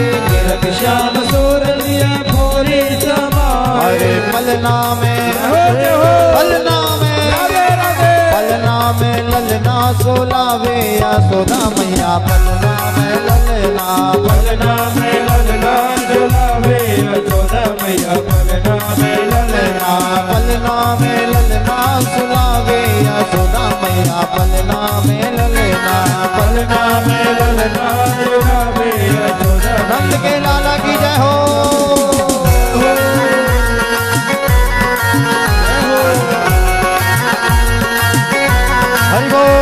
रत श्याम सूरत ना भूली समावे। अरे पलना में पलना में ललना सुलावे यशोदा मैया पलना में ललना, पलना में ललना झुलावे यशोदा मैया पलना में ललना। पलना में ललना सुलावे यशोदा मैया पलना में ललना, पलना में ललना झुलावे यशोदा। नंद के लाला की जय हो। हरि बोल।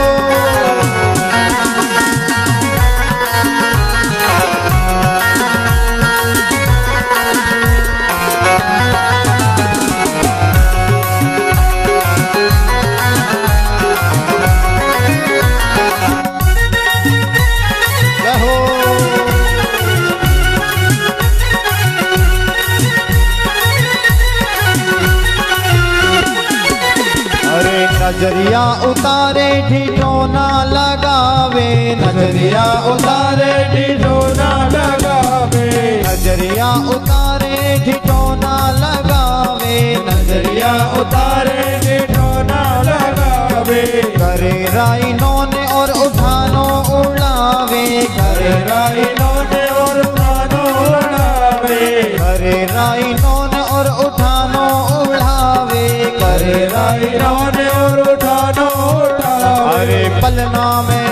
नजरिया उतारे ठिठोना लगावे, नजरिया उतारे ठिठोना लगावे। नजरिया उतारे ठिठोना लगावे, नजरिया उतारे ठिठोना लगावे। करे राइनों ने और उठानो उड़ावे, करे राइनों आई रोने और उठानो उठावे। अरे पलना में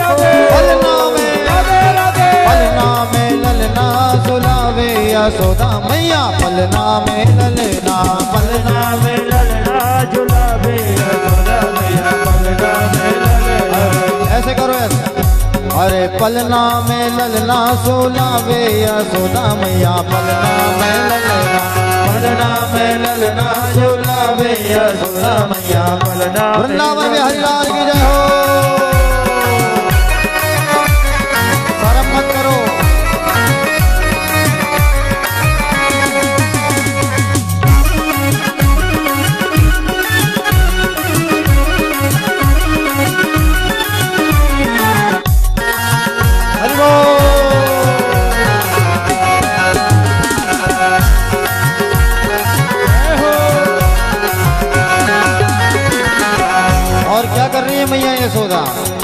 राधे पलना में राधे राधे पलना में ललना सुलावे यशोदा मैया पलना में ललना पलना में ललना झुलावे यशोदा मैया पलना में ललना। ऐसे करो ऐसे। अरे पलना में ललना सुलावे यशोदा मैया पलना में ललना पलना में ललना झुलावे यशोदा मैया पलना में वृंदावन में हरिलाल की जय हो। शर्म मत करो। हरि बोल। और क्या कर रही है मैया यशोदा?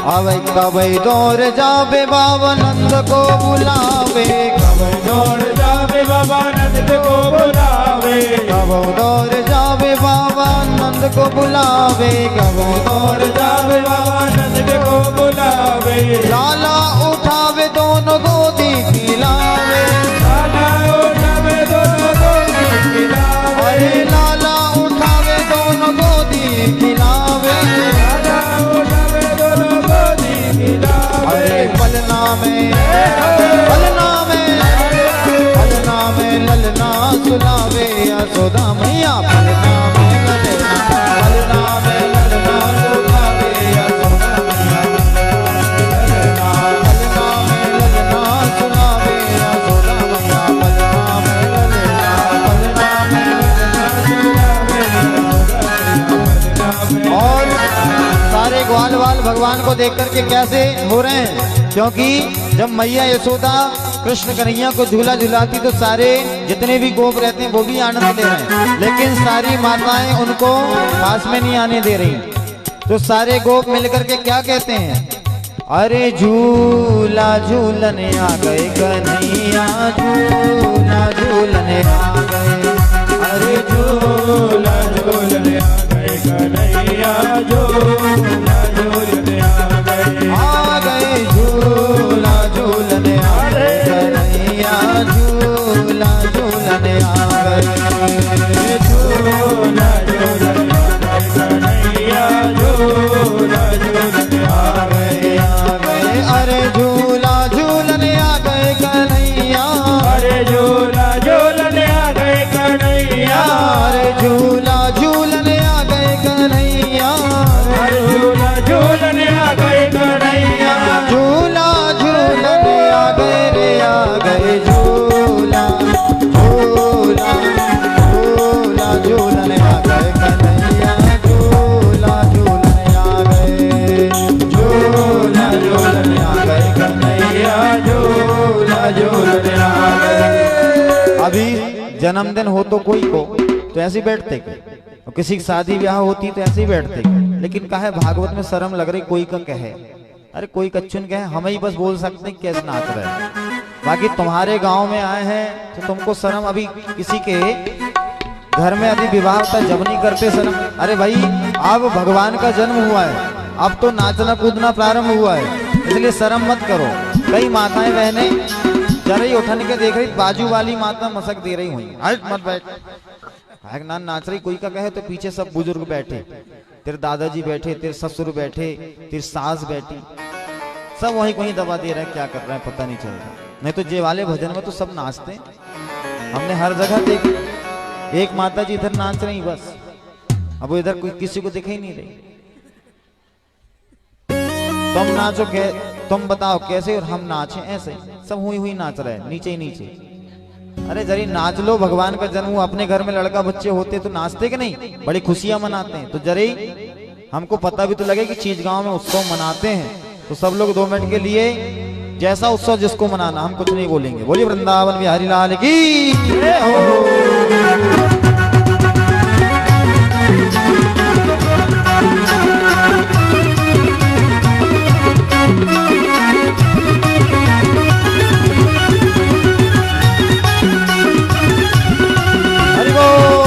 अवै कबै दौर जावे बाबा नंद को बुलावे कबै दौड़ जावे बाबा नंद को बुलावे। कबो दौर जावे बाबा नंद को बुलावे कबो दौड़ जावे बाबा नंद को बुलावे। लाला उठावे दोनों गोदी खिलावे। लाला उठावे दोनों गोदी खिलावे। अरे लाला उठावे दोनों गोदी खिलावे। लाला उठावे दोनों गोदी खिलावे। अरे पलना में पलना में पलना में ललना सुलावे यशोदा मैया पलना में ललना पलना में ललना सुलावे यशोदा मैया पलना में ललना सुलावे यशोदा मैया पलना में ललना पलना में ललना सुलावे यशोदा मैया। और सारे ग्वाल वाल भगवान को देख करके कैसे हो रहे हैं? क्योंकि जब मैया यशोदा कृष्ण कन्हैया को झूला झुलाती तो सारे जितने भी गोप रहते हैं वो भी आनंद ले रहे हैं, लेकिन सारी माताएं उनको पास में नहीं आने दे रही। तो सारे गोप मिलकर के क्या कहते हैं? अरे झूला झूलने आ गए कन्हैया झूला झूलने आ गए। अरे झूला झूलने आ गए कन्हैया झूला झूलने आ गए। झूला झूलने आ गए कन्हैया झूला झूलने आ गए। झूला झूलने आ गए कन्हैया झूला झूलने आ गए। अरे झूला झूलने आ गए कन्हैया। अरे झूला झूलने आ गए कन्हैया। अरे झूला झूलने आ गए कन्हैया। अरे झूला झूलने आ गए कन्हैया। झूला झूलने आ गए रे आ गए झूला झूला झूला झूलने आ गए कन्हैया झूला झूलने आ गए। झूला झूलने आ गए कन्हैया झूला झूलने आ गए। अभी जन्मदिन हो तो कोई को तो ऐसे ही बैठते, और किसी की शादी ब्याह होती तो ऐसे ही बैठते, लेकिन कहे भागवत में शर्म लग रही कोई का कहे। अरे कोई कच्चुन कहे, हम ही बस बोल सकते हैं कैसे नाच रहे हैं। बाकी तुम्हारे गांव में आए हैं तो तुमको शर्म, अभी किसी के घर में यदि विवाह होता जब नहीं करते शर्म। अरे भाई अब भगवान का जन्म हुआ है, अब तो नाचना कूदना प्रारंभ हुआ है, इसलिए शर्म मत करो। कई माताएं बहने जरा ही उठन के देख रही, बाजू वाली माता मसक दे रही हुई, हट मत बैठ। ना नाच रही कोई का कहे तो पीछे सब बुजुर्ग बैठे, तेरे दादाजी बैठे, तेरे ससुर बैठे, तेरी सास बैठी, सब वहीं कहीं दबा दे रहे हैं, क्या कर रहे हैं पता नहीं चल रहा। नहीं तो जे वाले भजन में तो सब नाचते हैं, हमने हर जगह देखी। एक माता जी इधर नाच रही बस, अब वो इधर कोई किसी को दिख ही नहीं रही। तुम नाचो तुम बताओ कैसे, और हम नाचे ऐसे, सब हुई हुई नाच रहे हैं नीचे ही नीचे। अरे जरी नाच लो, भगवान का जन्म हुआ, अपने घर में लड़का बच्चे होते तो नाचते कि नहीं, बड़ी खुशियां मनाते हैं। तो जरी हमको पता भी तो लगे कि चीज गांव में उत्सव मनाते हैं, तो सब लोग 2 मिनट के लिए जैसा उत्सव जिसको मनाना, हम कुछ नहीं बोलेंगे। बोलिए वृंदावन बिहारी लाल की जय हो। हरि बोल।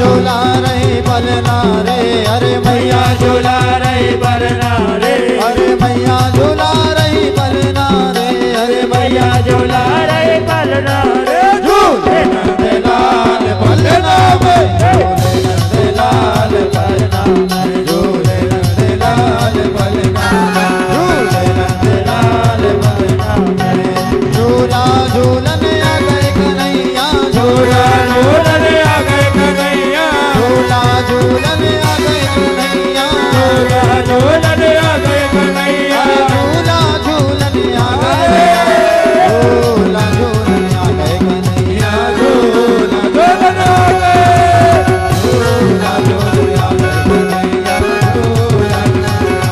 झूला रही पलना रे, अरे मैया झूला रही पलना रे, अरे मैया झूला रही पलना रे, अरे मैया झूला रही पलना रे, झूले नंदलाल पलना में, झूले नंदलाल पलना में, झूले नंदलाल पलना में, झूले नंदलाल पलना में, झूला झूलन आ गए कन्हैया, झूला झूलन आ गए कन्हैया, झूला झूलन आ गए कन्हैया, झूला झूलन आ गए कन्हैया, झूला झूलन आ गए, झूला झूलन आ गए कन्हैया, झूला झूलन आ गए, झूला झूलन आ गए कन्हैया, झूला झूलन आ गए,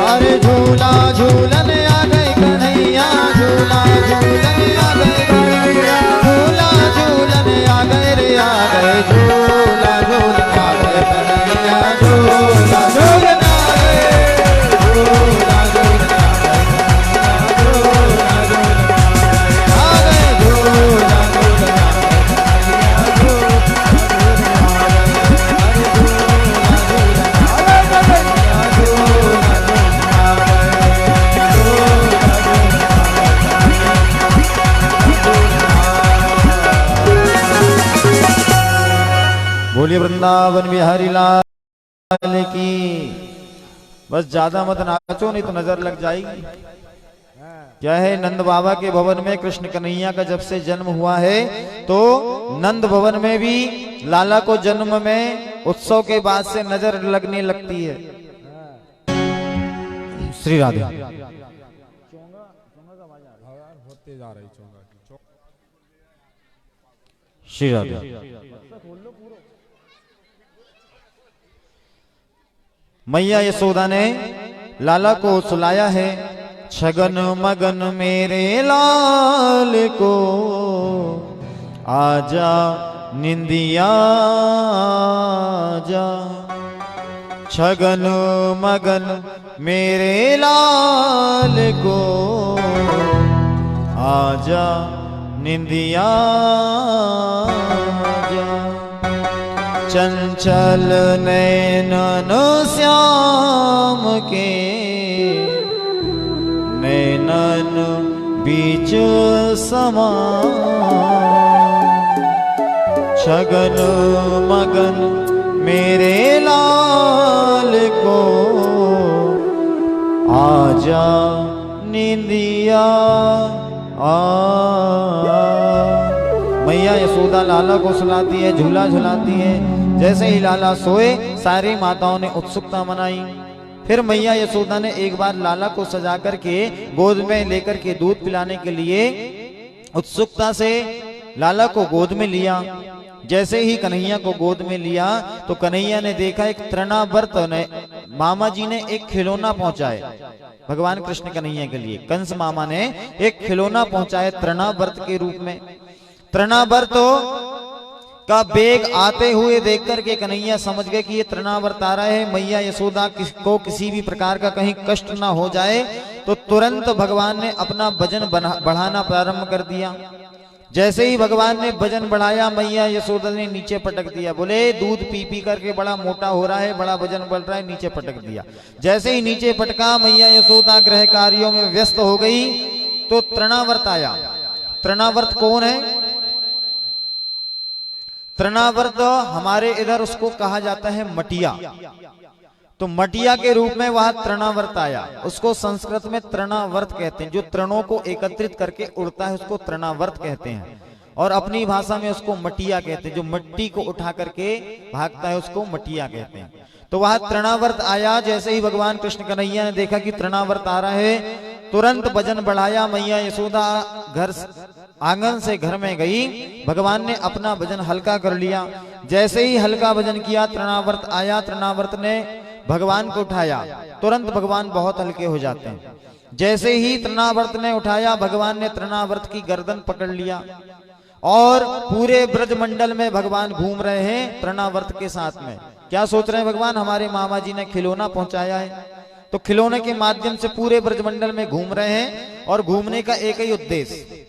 अरे झूला झूलन आ गए कन्हैया, झूला झूलन आ गए कन्हैया, झूला झूलन आ गए रे आ गए, झूला झूलन आ गए कन्हैया, झूला झूलन आ गए, झूला झूलन आ गए, झूला झूलन आ गए, बोलिए वृंदावन बिहारी लाल की। बस ज्यादा मत नाचो नहीं तो नजर लग जाएगी। क्या है, नंद बाबा के भवन में कृष्ण कन्हैया का जब से जन्म हुआ है तो नंद भवन में भी लाला को जन्म में उत्सव के बाद से नजर लगने लगती है। श्री राधे। श्री राधे। मैया यशोदा ने लाला को सुलाया है, छगन मगन मेरे लाल को आजा निंदिया जा, छगन मगन मेरे लाल को आजा निंदिया जा, चंचल नैनन श्याम के नैनन बीच समा, छगन मगन मेरे लाल को आजा निंदिया आ। मैया यशोदा लाला को सुलाती है, झूला झुलाती है। जैसे ही लाला सोए सारी माताओं ने उत्सुकता मनाई। फिर मैया यशोदा ने एक बार लाला को सजा करके गोद में लेकर के दूध पिलाने के लिए उत्सुकता से लाला को गोद में लिया। जैसे ही कन्हैया को गोद में लिया तो कन्हैया ने देखा एक तृणावर्त ने मामा जी ने एक खिलौना पहुंचाया भगवान कृष्ण कन्हैया के लिए। कंस मामा ने एक खिलौना पहुंचाया तृणावर्त के रूप में। तृणावर्त का बेग आते हुए देख करके कन्हैया समझ गए कि ये तृणावर्त आ रहा है, मैया यशोदा को किसी भी प्रकार का कहीं कष्ट ना हो जाए, तो तुरंत भगवान ने अपना वजन बढ़ाना प्रारंभ कर दिया। जैसे ही भगवान ने वजन बढ़ाया मैया यशोदा ने नीचे पटक दिया। बोले दूध पी पी करके बड़ा मोटा हो रहा है, बड़ा वजन बढ़ रहा है, नीचे पटक दिया। जैसे ही नीचे पटका मैया यशोदा गृह कार्यों में व्यस्त हो गई तो तृणावर्त आया। तृणावर्त कौन है? तृणावर्त हमारे इधर उसको कहा जाता है मटिया। तो मटिया के रूप में वह तृणावर्त आया। उसको संस्कृत में तृणावर्त कहते हैं। जो तृणों को एकत्रित करके उड़ता है उसको तृणावर्त कहते हैं, और अपनी भाषा में उसको मटिया कहते हैं। जो मिट्टी को उठा करके भागता है उसको मटिया कहते हैं। तो वह तृणावर्त आया। जैसे ही भगवान कृष्ण कन्हैया ने देखा कि तृणावर्त आ रहा है, तुरंत वजन बढ़ाया। मैया यशोदा घर आंगन से घर में गई। भगवान ने अपना वजन हल्का कर लिया। जैसे ही हल्का वजन किया तृणावर्त आया। तृणावर्त ने भगवान को उठाया, तुरंत भगवान बहुत हल्के हो जाते हैं। जैसे ही तृणावर्त ने उठाया भगवान ने तृणावर्त की गर्दन पकड़ लिया और पूरे ब्रजमंडल में भगवान घूम रहे हैं तृणावर्त के साथ में। क्या सोच रहे हैं भगवान? हमारे मामा जी ने खिलौना पहुंचाया है, तो खिलौने के माध्यम से पूरे ब्रजमंडल में घूम रहे हैं। और घूमने का एक ही उद्देश्य,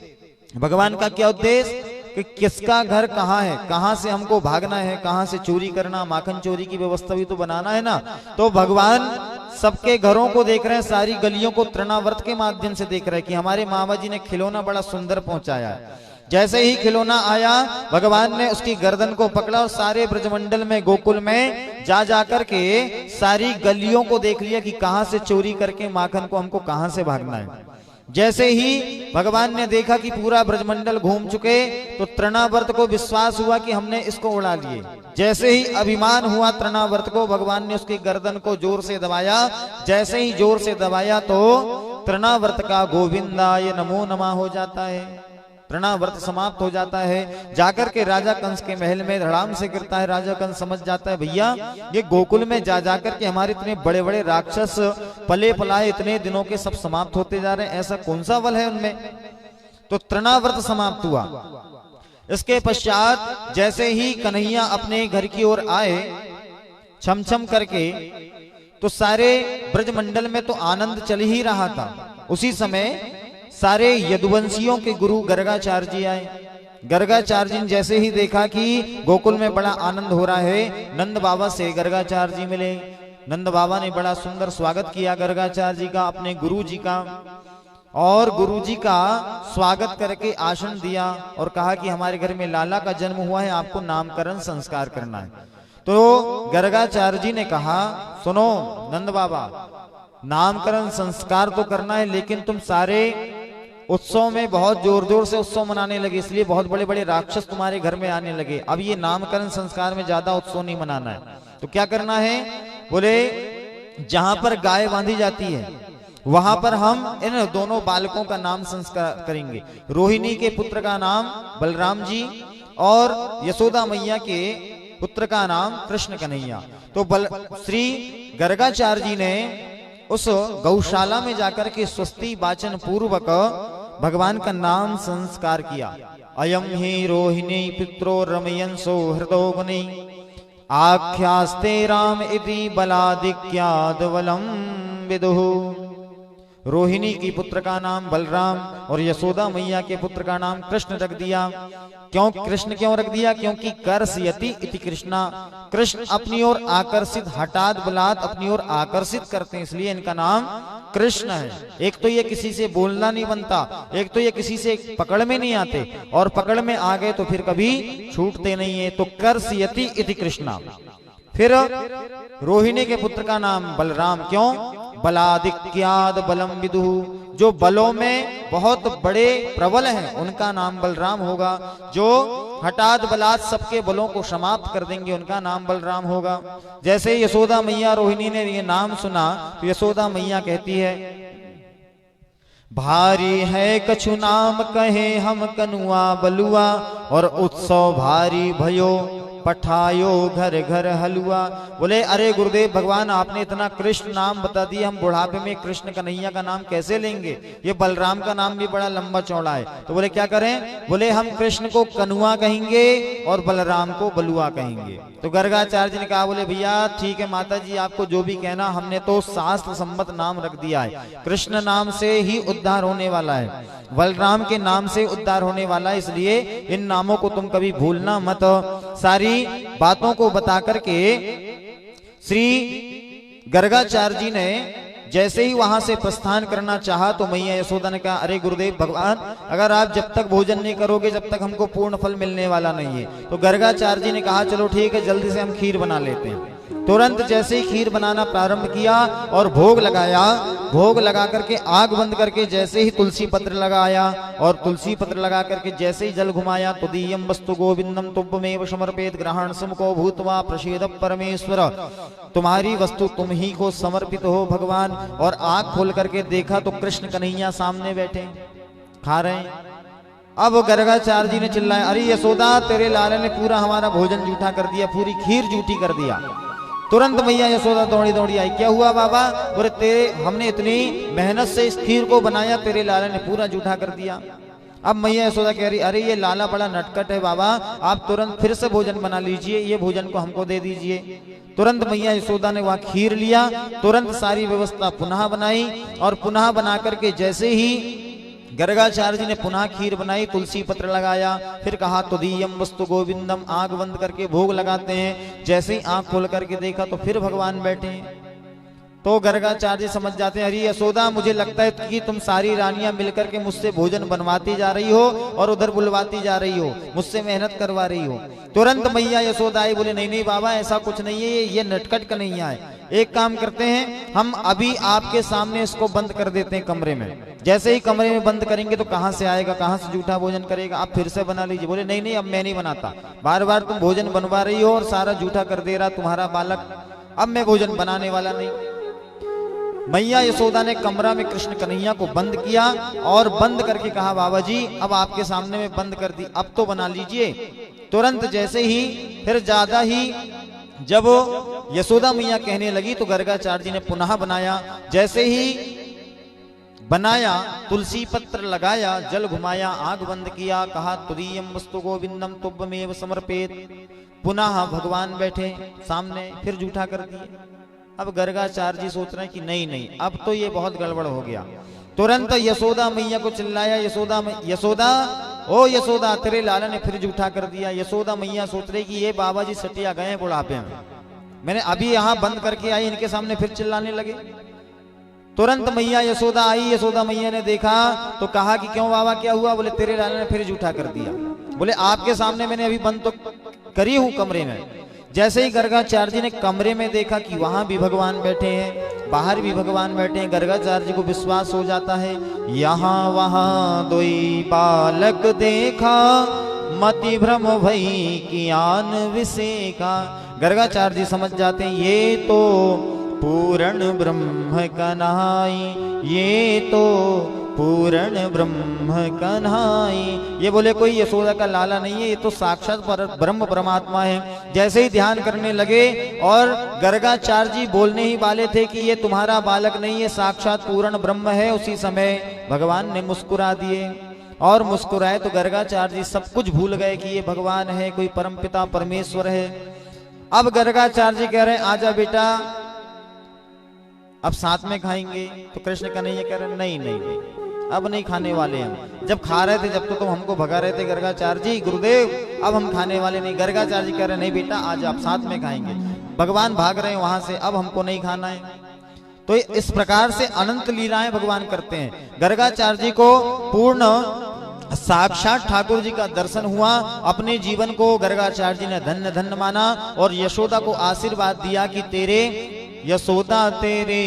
भगवान का क्या उद्देश्य? कि किसका घर कहाँ है, कहाँ से हमको भागना है, कहाँ से चोरी करना, माखन चोरी की व्यवस्था भी तो बनाना है ना। तो भगवान सबके घरों को देख रहे हैं, सारी गलियों को तृणावर्त के माध्यम से देख रहे हैं कि हमारे मामा जी ने खिलौना बड़ा सुंदर पहुंचाया है। जैसे ही खिलौना आया, भगवान ने उसकी गर्दन को पकड़ा और सारे ब्रजमंडल में, गोकुल में जा करके सारी गलियों को देख लिया कि कहां से चोरी करके माखन को हमको कहां से भागना है। जैसे ही भगवान ने देखा कि पूरा ब्रजमंडल घूम चुके, तो तृणावर्त को विश्वास हुआ कि हमने इसको उड़ा लिए। जैसे ही अभिमान हुआ तृणावर्त को, भगवान ने उसकी गर्दन को जोर से दबाया। जैसे ही जोर से दबाया तो तृणावर्त का गोविंदाय नमो नमः हो जाता है, तृणावर्त समाप्त हो जाता है। जाकर के राजा कंस के महल में धड़ाम से गिरता है। राजा कंस समझ जाता है भैया ये गोकुल में जा करके हमारे इतने बड़े बड़े राक्षस पले पलाए इतने दिनों के सब समाप्त होते जा रहे हैं, ऐसा कौन सा बल है उनमें। तो तृणावर्त समाप्त हुआ। इसके पश्चात जैसे ही कन्हैया अपने घर की ओर आए छम छम करके, तो सारे ब्रजमंडल में तो आनंद चल ही रहा था। उसी समय सारे यदुवंशियों के गुरु गर्गाचार्य जी आए। गर्गाचार्य जी ने जैसे ही देखा कि गोकुल में बड़ा आनंद हो रहा है, नंद बाबा से गर्गाचार्य जी मिले। नंद बाबा ने बड़ा सुंदर स्वागत किया गर्गाचार्य जी का, अपने गुरु जी का, और गुरु जी का स्वागत करके आसन दिया और कहा कि हमारे घर में लाला का जन्म हुआ है, आपको नामकरण संस्कार करना है। तो गर्गाचार्य जी ने कहा सुनो नंद बाबा, नामकरण संस्कार तो करना है, लेकिन तुम सारे उत्सव में बहुत जोर जोर से उत्सव मनाने लगे, इसलिए बहुत बड़े बड़े राक्षस तुम्हारे घर में आने लगे। अब ये नामकरण संस्कार में ज्यादा उत्सव नहीं मनाना है। तो क्या करना है, बोले जहां पर गाय बांधी जाती है वहां पर हम इन दोनों बालकों का नाम संस्कार करेंगे। रोहिणी के पुत्र का नाम बलराम जी और यशोदा मैया के पुत्र का नाम कृष्ण कन्हैया। तो श्री गर्गाचार्य जी ने उस गौशाला में जाकर के स्वस्ति वाचन पूर्वक भगवान का नाम संस्कार किया। अयम ही रोहिणी पित्रो रमयंसो हृदो गुणी आख्यास्ते राम इति बलादिक्याद बलम विदुः। रोहिणी की पुत्र का नाम बलराम और यशोदा मैया के पुत्र का नाम कृष्ण रख दिया। क्यों कृष्ण क्यों रख दिया, क्योंकि कर्षयति इति कृष्णा, कृष्ण अपनी ओर आकर्षित, हठात बलात् अपनी ओर आकर्षित करते हैं, इसलिए इनका नाम कृष्ण है। एक तो ये किसी से बोलना नहीं बनता, एक तो ये किसी से पकड़ में नहीं आते, और पकड़ में आ गए तो फिर कभी छूटते नहीं है। तो कर्षयति इति कृष्णा। फिर रोहिणी के पुत्र का नाम बलराम, क्यों, बलादिक्याद बलम विदुः, जो बलों में बहुत बड़े प्रबल हैं उनका नाम बलराम होगा। जो हठात बलात् सबके बलों को समाप्त कर देंगे उनका नाम बलराम होगा। जैसे यशोदा मैया रोहिणी ने ये नाम सुना तो यशोदा मैया कहती है भारी है कछु नाम कहे हम कनुआ बलुआ, और उत्सव भारी भयो पठायो घर घर हलुआ। बोले अरे गुरुदेव भगवान आपने इतना कृष्ण नाम बता दिया, हम बुढ़ापे में कृष्ण कन्हैया का नाम कैसे लेंगे, ये बलराम का नाम भी बड़ा लंबा चौड़ा है। तो बोले क्या करें, बोले हम कृष्ण को कनुआ कहेंगे और बलराम को बलुआ कहेंगे। तो गर्गाचार्य जी ने कहा बोले भैया ठीक है माता जी, आपको जो भी कहना, हमने तो शास्त्र सम्मत नाम रख दिया है। कृष्ण नाम से ही उद्धार होने वाला है, बलराम के नाम से उद्धार होने वाला है, इसलिए इन नामों को तुम कभी भूलना मत। सारी बातों को बता करके श्री गर्गाचार्य जी ने जैसे ही वहां से प्रस्थान करना चाहा तो मैया यशोदा ने कहा अरे गुरुदेव भगवान, अगर आप जब तक भोजन नहीं करोगे जब तक हमको पूर्ण फल मिलने वाला नहीं है। तो गर्गाचार्य जी ने कहा चलो ठीक है, जल्दी से हम खीर बना लेते हैं। तुरंत जैसे ही खीर बनाना प्रारंभ किया और भोग लगाया, भोग लगा करके आग बंद करके जैसे ही तुलसी पत्र लगाया और तुलसी पत्र लगा करके जैसे ही जल घुमाया, तुदीयम वस्तु गोविंदम तुभ्यमेव समर्पेत ग्रहण समको भूत्वा प्रसीद परमेश्वर, तुम्हारी वस्तु तुम ही को समर्पित हो भगवान। और आग खोल करके देखा तो कृष्ण कन्हैया सामने बैठे खा रहे हैं। अब गर्गाचार्य जी ने चिल्लाया अरे यशोदा तेरे लाले ने पूरा हमारा भोजन जूठा कर दिया, पूरी खीर जूठी कर दिया। तुरंत मैया यशोदा दौड़ी दौड़ी आई, क्या हुआ बाबा, बोले तेरे हमने इतनी मेहनत से इस खीर को बनाया, तेरे लाला ने पूरा जूठा कर दिया। अब मैया यशोदा कह रही अरे ये लाला बड़ा नटखट है बाबा, आप तुरंत फिर से भोजन बना लीजिए, ये भोजन को हमको दे दीजिए। तुरंत मैया यशोदा ने वहां खीर लिया, तुरंत सारी व्यवस्था पुनः बनाई और पुनः बना करके जैसे ही गर्गाचार्य जी ने पुनः खीर बनाई, तुलसी पत्र लगाया, फिर कहा तुदीयम वस्तु गोविंदम, आंख बंद करके भोग लगाते हैं। जैसे ही आंख खोल करके देखा तो फिर भगवान बैठे हैं। तो गर्गाचार्य जी समझ जाते हैं, अरे यशोदा मुझे लगता है कि तुम सारी रानियां मिलकर के मुझसे भोजन बनवाती जा रही हो और उधर बुलवाती जा रही हो, मुझसे मेहनत करवा रही हो। तुरंत मैया यशोदा आई, बोले नहीं नहीं बाबा ऐसा कुछ नहीं है, ये नटखट कन्हैया है। एक काम करते हैं, हम अभी आपके सामने इसको बंद कर देते हैं कमरे में। जैसे ही कमरे में बंद करेंगे तो कहां से आएगा, कहां से जूठा भोजन करेगा, आप फिर से बना लीजिए। बोले नहीं नहीं अब मैं नहीं बनाता, बार बार तुम भोजन बनवा रही हो और सारा जूठा कर दे रहा तुम्हारा बालक, अब मैं भोजन बनाने वाला नहीं। मैया यशोदा ने कमरा में कृष्ण कन्हैया को बंद किया और बंद करके कहा बाबा जी अब आपके सामने में बंद कर दी, अब तो बना लीजिए। तुरंत जैसे ही फिर ज्यादा ही जब यशोदा मैया कहने लगी तो गर्गाचार्य जी ने पुनः बनाया। जैसे ही बनाया, तुलसी पत्र लगाया, जल घुमाया, आंख बंद किया, कहा तुदीयम वस्तु गोविंदम तुभ्यमेव समर्पेत। पुनः भगवान बैठे सामने, फिर जूठा कर दिए। अब गर्गाचार्य जी सोच रहे हैं कि नहीं नहीं अब तो ये बहुत गड़बड़ हो गया। तुरंत यशोदा मैया को चिल्लाया, यशोदा ओ यशोदा तेरे लाला ने फिर जूठा कर दिया। यशोदा मैया सोच रही कि ये बाबा जी सटिया गए बुढ़ापे में, मैंने अभी यहाँ बंद करके आई, इनके सामने फिर चिल्लाने लगे। तुरंत मैया यशोदा आई, यशोदा मैया ने देखा तो कहा कि क्यों बाबा क्या हुआ? बोले तेरे लाला ने फिर जूठा कर दिया। बोले आपके सामने मैंने अभी बंद तो करी हूं कमरे में। जैसे ही गर्गाचार्य जी ने कमरे में देखा कि वहां भी भगवान बैठे हैं, बाहर भी भगवान बैठे हैं, गर्गाचार्य जी को विश्वास हो जाता है। यहाँ वहां दोई बालक देखा, मति भ्रम भई कियान विसेका। गर्गाचार्य जी समझ जाते हैं ये तो पूर्ण ब्रह्म कन्हाई, ये तो पूर्ण ब्रह्म कन्हाई। ये बोले कोई यशोदा का लाला नहीं है, ये तो साक्षात ब्रह्म परमात्मा है। जैसे ही ध्यान करने लगे और गर्गाचार्य जी बोलने ही वाले थे कि ये तुम्हारा बालक नहीं है, साक्षात पूर्ण ब्रह्म है, उसी समय भगवान ने मुस्कुरा दिए। और मुस्कुराए तो गर्गाचार्य जी सब कुछ भूल गए कि ये भगवान है, कोई परमपिता परमेश्वर है। अब गर्गाचार्य जी कह रहे हैं आजा बेटा अब साथ में खाएंगे। तो कृष्ण कन्हैया कह रहे नहीं नहीं नहीं अब नहीं खाने वाले हम, जब खा रहे थे जब तो तुम हमको भगा रहे थे गर्गाचार्य जी, गुरुदेव अब हम खाने वाले नहीं। गर्गाचार्य जी कह रहे नहीं बेटा आज आप साथ में खाएंगे, भगवान भाग रहे हैं वहां से, अब हमको नहीं खाना है। तो इस प्रकार से अनंत लीलाएं भगवान करते हैं। गर्गाचार्य जी को पूर्ण साक्षात ठाकुर जी का दर्शन हुआ, अपने जीवन को गर्गाचार्य जी ने धन्य धन्य माना और यशोदा को आशीर्वाद दिया कि तेरे यशोदा तेरे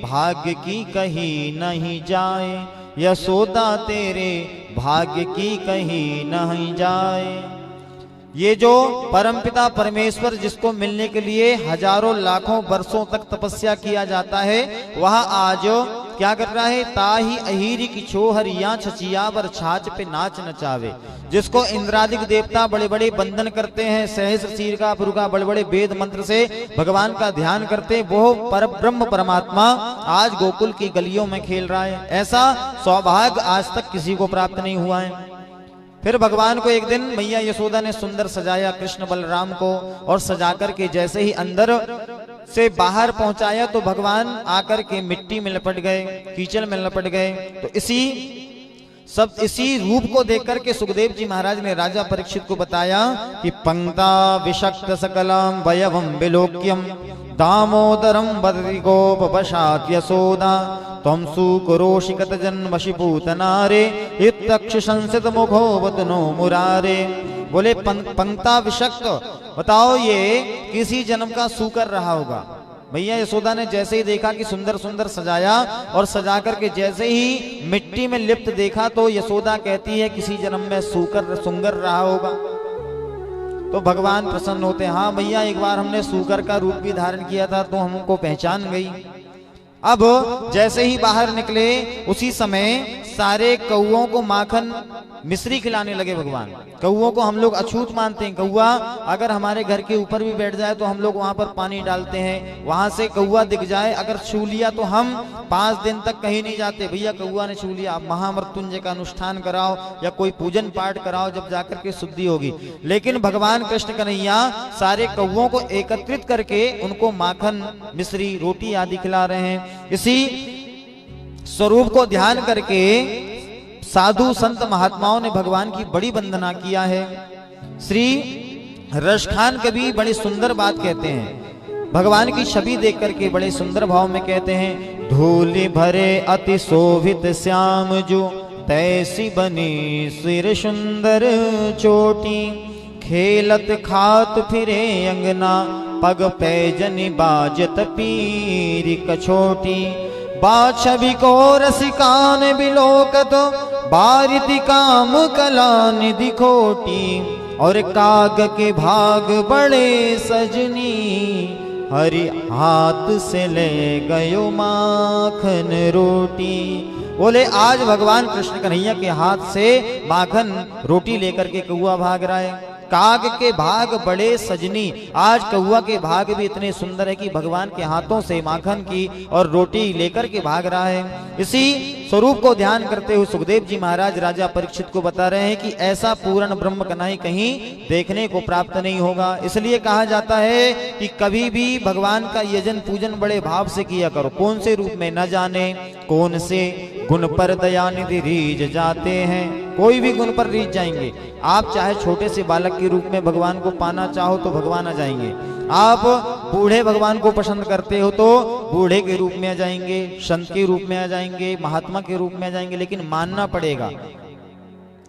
भाग्य की कहीं नहीं जाए, यशोदा तेरे भाग्य की कहीं नहीं जाए। ये जो परमपिता परमेश्वर जिसको मिलने के लिए हजारों लाखों वर्षों तक तपस्या किया जाता है, वह आज क्या कर रहा है? ताही अहीरी की छोहरिया छचिया बर छाछ पे नाच नचावे। जिसको इंद्रादिक देवता बड़े बड़े बंधन करते हैं, सहस्र शीर का पुरुका बड़े बड़े वेद मंत्र से भगवान का ध्यान करते, वो पर ब्रह्म परमात्मा आज गोकुल की गलियों में खेल रहा है। ऐसा सौभाग्य आज तक किसी को प्राप्त नहीं हुआ है। फिर भगवान को एक दिन मैया यशोदा ने सुंदर सजाया कृष्ण बलराम को, और सजाकर के जैसे ही अंदर से बाहर पहुंचाया तो भगवान आकर के मिट्टी में लपट गए, कीचड़ में लपट गए। तो इसी रूप को देख के सुखदेव जी महाराज ने राजा परीक्षित को बताया कि पंक्ता विषक्त सकलम वयवम विलोक्यम दामोदरम बदरि गोपवशात् यशोदा त्वं सुकुरोषिकत जन्मशि पूतनारे इत्तक्ष संसित मुखो वदनो मुरारे। बोले पंक्ता विषक्त, बताओ ये किसी जन्म का सूकर रहा होगा। भैया यशोदा ने जैसे ही देखा कि सुंदर सुंदर सजाया और सजा करके जैसे ही मिट्टी में लिप्त देखा तो यशोदा कहती है किसी जन्म में सुंगर रहा होगा। तो भगवान प्रसन्न होते हैं, हाँ भैया एक बार हमने सूकर का रूप भी धारण किया था तो हमको पहचान गई। अब जैसे ही बाहर निकले उसी समय सारे कौओं को माखन मिश्री खिलाने लगे भगवान। कौओं को हम लोग अछूत मानते हैं, कौआ अगर हमारे घर के ऊपर भी बैठ जाए तो हम लोग वहां पर पानी डालते हैं, वहां से कौआ दिख जाए अगर छू लिया तो हम 5 दिन तक कहीं नहीं जाते। भैया कौआ ने छू लिया, आप महामृत्युंजय का अनुष्ठान कराओ या कोई पूजन पाठ कराओ, जब जाकर के शुद्धि होगी। लेकिन भगवान कृष्ण कन्हैया सारे कौओं को एकत्रित करके उनको माखन मिश्री रोटी आदि खिला रहे हैं। इसी स्वरूप को ध्यान करके साधु संत महात्माओं ने भगवान की बड़ी वंदना किया है। श्री रसखान कवि बड़ी सुंदर बात कहते हैं, भगवान की छवि देख करके बड़े सुंदर भाव में कहते हैं, धूलि भरे अति शोभित श्याम जो तैसी बनी सिर सुंदर चोटी, खेलत खात फिरे अंगना पग पैजनि बाजत पीरी कछोटी, बाछवि को रसिकान बिलोकत बारिति काम कला निधि खोटी, और काग के भाग बड़े सजनी हरि हाथ से ले गयो माखन रोटी। बोले आज भगवान कृष्ण कन्हैया के हाथ से माखन रोटी लेकर के कौआ भाग रहा है। काग के भाग बड़े सजनी, आज कौआ के भाग भी इतने सुंदर है कि भगवान के हाथों से माखन की और रोटी लेकर के भाग रहा है। इसी स्वरूप को ध्यान करते हुए सुखदेव जी महाराज राजा परीक्षित को बता रहे हैं कि ऐसा पूर्ण ब्रह्म कन्हैया कहीं देखने को प्राप्त नहीं होगा। इसलिए कहा जाता है कि कभी भी भगवान का यजन पूजन बड़े भाव से किया करो। कौन से रूप में न जाने कौन से गुण पर दयानिधि रीझ जाते हैं, कोई भी गुण पर रीझ जाएंगे। आप चाहे छोटे से बालक के रूप में भगवान को पाना चाहो तो भगवान आ जाएंगे, आप बूढ़े भगवान को पसंद करते हो तो बूढ़े के रूप में आ जाएंगे, संत के रूप में आ जाएंगे, महात्मा के रूप में आ जाएंगे। लेकिन मानना पड़ेगा,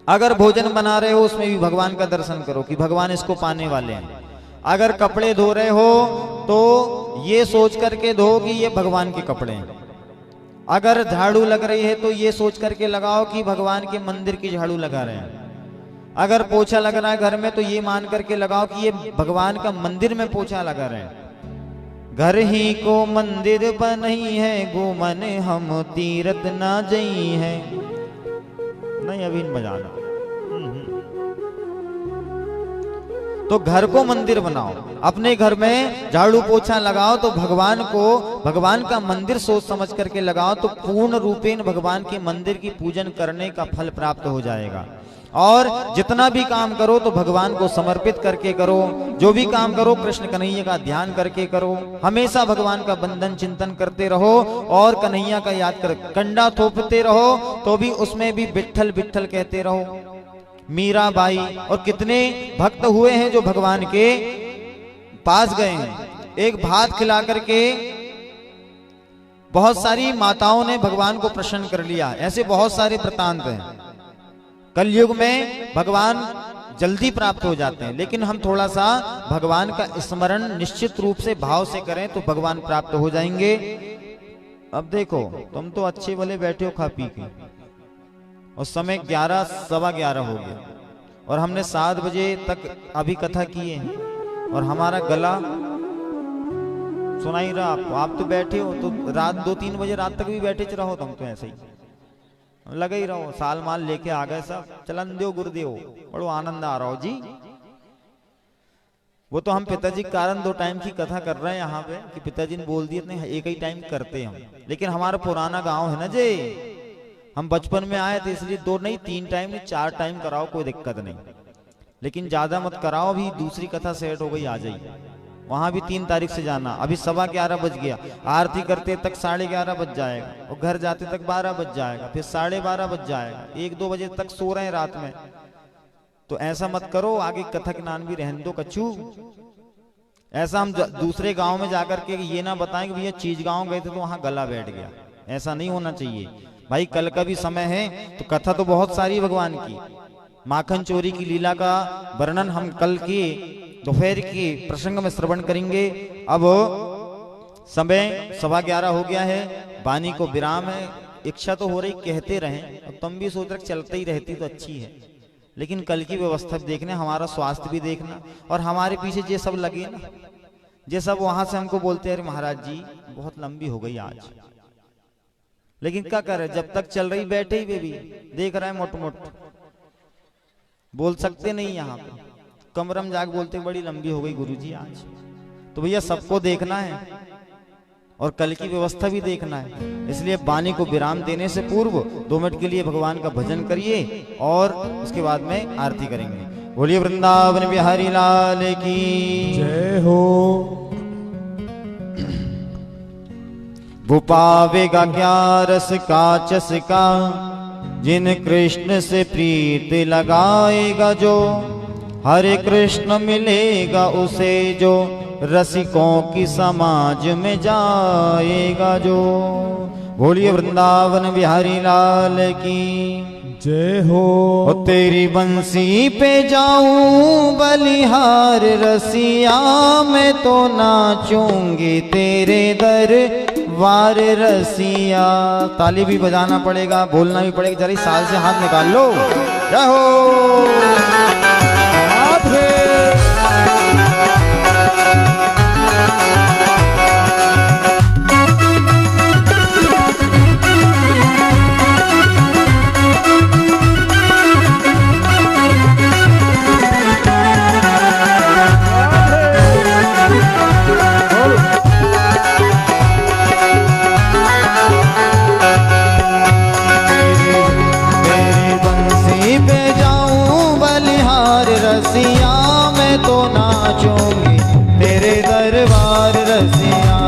अगर भोजन बना रहे हो उसमें भी भगवान का दर्शन करो कि भगवान इसको पाने वाले हैं। अगर कपड़े धो रहे हो तो ये सोच करके धो कि ये भगवान के कपड़े हैं। अगर झाड़ू लग रही है तो ये सोच करके लगाओ कि भगवान के मंदिर की झाड़ू लगा रहे हैं। अगर पोछा लग रहा है घर में तो ये मान करके लगाओ कि ये भगवान का मंदिर में पोछा लगा रहे हैं। घर ही को मंदिर बनई है गुमन हम तीरथ ना जई है। नहीं अभी बजाना। तो घर को मंदिर बनाओ, अपने घर में झाड़ू पोछा लगाओ तो भगवान को भगवान का मंदिर सोच समझ करके लगाओ तो पूर्ण रूपेण भगवान के मंदिर की पूजन करने का फल प्राप्त हो जाएगा। और जितना भी काम करो तो भगवान को समर्पित करके करो, जो भी काम करो कृष्ण कन्हैया का ध्यान करके करो। हमेशा भगवान का बंधन चिंतन करते रहो और कन्हैया का याद कर, कंडा थोपते रहो तो भी उसमें भी विट्ठल विट्ठल कहते रहो। मीराबाई और कितने भक्त हुए हैं जो भगवान के पास गए हैं, एक भात खिला करके बहुत सारी माताओं ने भगवान को प्रसन्न कर लिया। ऐसे बहुत सारे वृतांत हैं। कलयुग में भगवान जल्दी प्राप्त हो जाते हैं, लेकिन हम थोड़ा सा भगवान का स्मरण निश्चित रूप से भाव से करें तो भगवान प्राप्त हो जाएंगे। अब देखो तुम तो अच्छे वाले बैठे हो खा पी के, और समय 11 सवा 11 हो गया और हमने 7 बजे तक अभी कथा की है और हमारा गला सुना ही रहा आपको। आप तो बैठे हो तो रात 2-3 बजे रात तक भी बैठे रहो, तुम तो ऐसे ही लगे ही रहो। साल माल लेके आ गए सब, चलन दो गुरुदेव, बड़ो आनंद आ रहा हो जी। वो तो हम पिताजी के कारण 2 टाइम की कथा कर रहे हैं यहाँ पे कि पिताजी ने बोल दिए इतने एक ही टाइम करते हम। लेकिन हमारा पुराना गांव है ना जी, हम बचपन में आए थे इसलिए 2 नहीं 3 टाइम नहीं 4 टाइम कराओ, कोई दिक्कत नहीं। लेकिन ज्यादा मत कराओ, अभी दूसरी कथा सेट हो गई, आ जाइए। वहां भी 3 तारीख से जाना। अभी 11:15 बज गया, आरती करते तक 11:30 बज जाएगा और घर जाते तक 12 बज जाएगा, फिर 12:30 बज जाएगा, 1-2 बजे तक सो रहे हैं रात में। तो ऐसा मत करो, आगे कथक नान भी रहने दो कच्छू। ऐसा हम दूसरे गांव में जाकर के ये ना बताएं कि भैया चीज गांव गए थे तो वहां गला बैठ गया। ऐसा नहीं होना चाहिए भाई। कल का भी समय है तो कथा तो बहुत सारी भगवान की। माखन चोरी की लीला का वर्णन हम कल की दोपहर की प्रसंग में श्रवण करेंगे। अब समय 11:15 हो गया है, वाणी को विराम है। इच्छा तो हो रही कहते रहें, और तुम भी सोच रहे चलते ही रहती तो अच्छी है, लेकिन कल की व्यवस्था देखने, हमारा स्वास्थ्य भी देखना। और हमारे पीछे जे सब लगे ना, जे सब वहां से हमको बोलते हैं महाराज जी बहुत लंबी हो गई आज, लेकिन क्या करे, जब तक चल रही बैठे ही वे भी देख रहे हैं मोट मोट, बोल सकते नहीं। यहाँ पे कमरम जाग बोलते बड़ी लंबी हो गई गुरुजी आज। तो भैया सबको देखना है और कल की व्यवस्था भी देखना है, इसलिए वाणी को विराम देने से पूर्व 2 मिनट के लिए भगवान का भजन करिए और उसके बाद में आरती करेंगे। बोलिए वृंदावन बिहारी लाल की जय हो। वो पावेगा क्या रस का चस्का, जिन कृष्ण से प्रीत लगाएगा जो, हरे कृष्ण मिलेगा उसे जो, रसिकों की समाज में जाएगा जो। बोलिए वृंदावन बिहारी लाल की जय हो। तेरी बंसी पे जाऊं बलिहार रसिया, मैं तो नाचूंगी तेरे दरबार रसिया। ताली भी बजाना पड़ेगा, बोलना भी पड़ेगा, जरा साल से हाथ निकाल लो। जय हो। रसिया मैं तो नाचूंगी तेरे दरबार रसिया,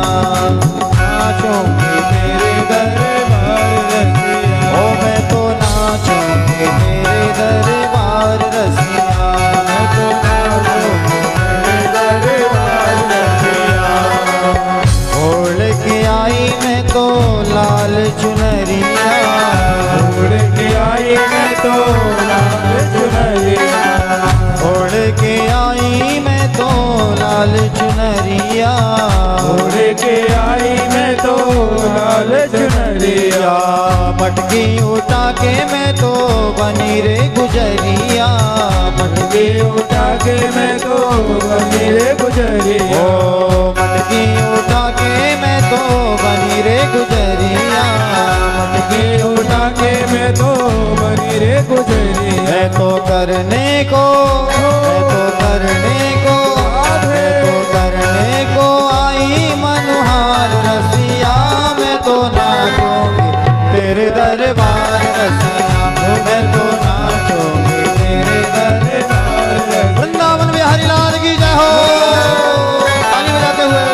नाचूंगी तेरे दरबार रसिया। ओ मैं तो नाचूंगी तेरे दरबार रसिया, मैं तो नाचूंगी तेरे दरबार रसिया। ओढ़ के आई मैं तो लाल चुनरिया, ओढ़ के आई मैं तो लाल चुनरिया, ओढ़ के आई मैं तो लाल चुनरिया, ओढ़ के आई मैं तो लाल चुनरिया। मटकी उठा के मैं तो बनी रे गुजरिया, मटकी उठा के मैं तो बनी रे गुजरिया। ओ मटकी उठा के मैं तो बनी रे गुजरिया, मटकी उठा के मैं तो बनी रे गुजरिया। मैं तो करने को, मैं तो करने को, मैं तो करने को आई मनुहार रसिया, मैं तो नाचूंगी तेरे दरबार रसिया, मैं तो नाचूंगी तेरे दरबार। वृंदावन बिहारी लाल की जय हो। ताली बजाते हुए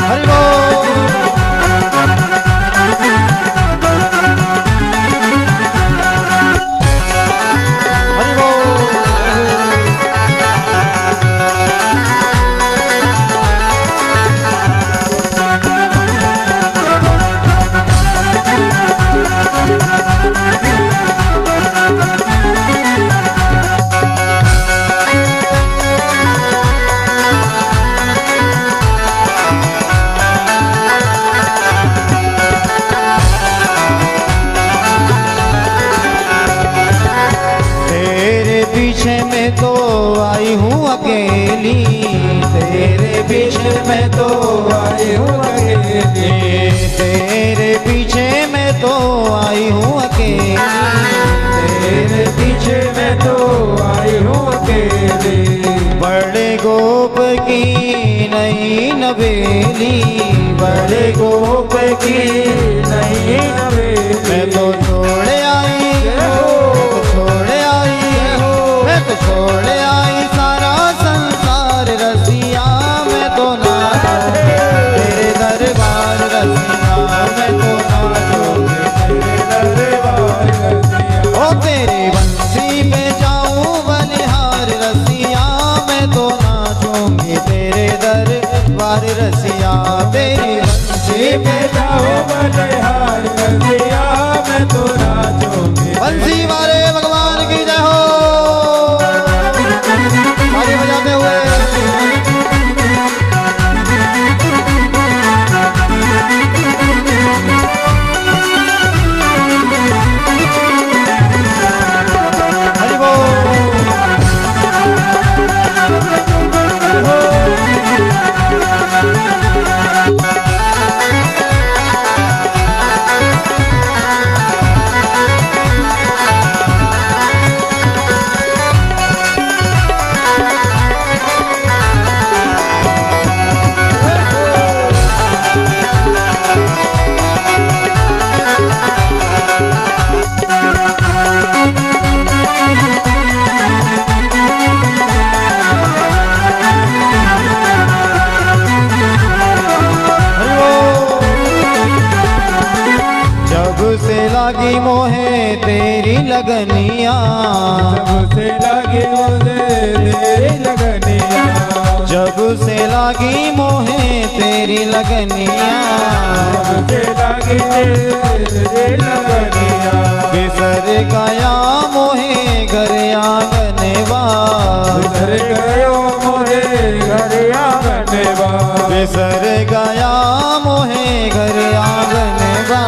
हरि बोल। हरि बोल। तेरे पीछे मैं तो आई हूँ अकेली, तेरे पीछे मैं तो आई हूँ अकेली, तेरे पीछे मैं तो आई हूँ अकेली, तेरे पीछे मैं तो आई हूँ अकेली। बड़े गोप की नई नवेली, बड़े गोप की नहीं नवेली। मैं तो छोड़े आई, छोड़े आई, मैं तो छोड़े आई सारा संसार रसिया, मैं तो नाचूंगी तेरे दरबार रसिया, मैं तो नाचूंगी तेरे दरबार रसिया। ओ तेरी बंसी पे जाऊं बलिहार रसिया, मैं तो नाचूंगी तेरे दरबार रसिया। तेरी बंसी पे जाओ बलिहार जब से लगी मोहे तेरी लगनिया, जब से लगी मुझे तेरी लगनिया, जब से लगी मोहे तेरी लगनिया, जब से लगी तेरी लगनिया, बिसर गया मोहे घर आंगनवा, बिसर गयो मोरे घर आंगनवा, बिसर गया मोहे घर आंगनवा,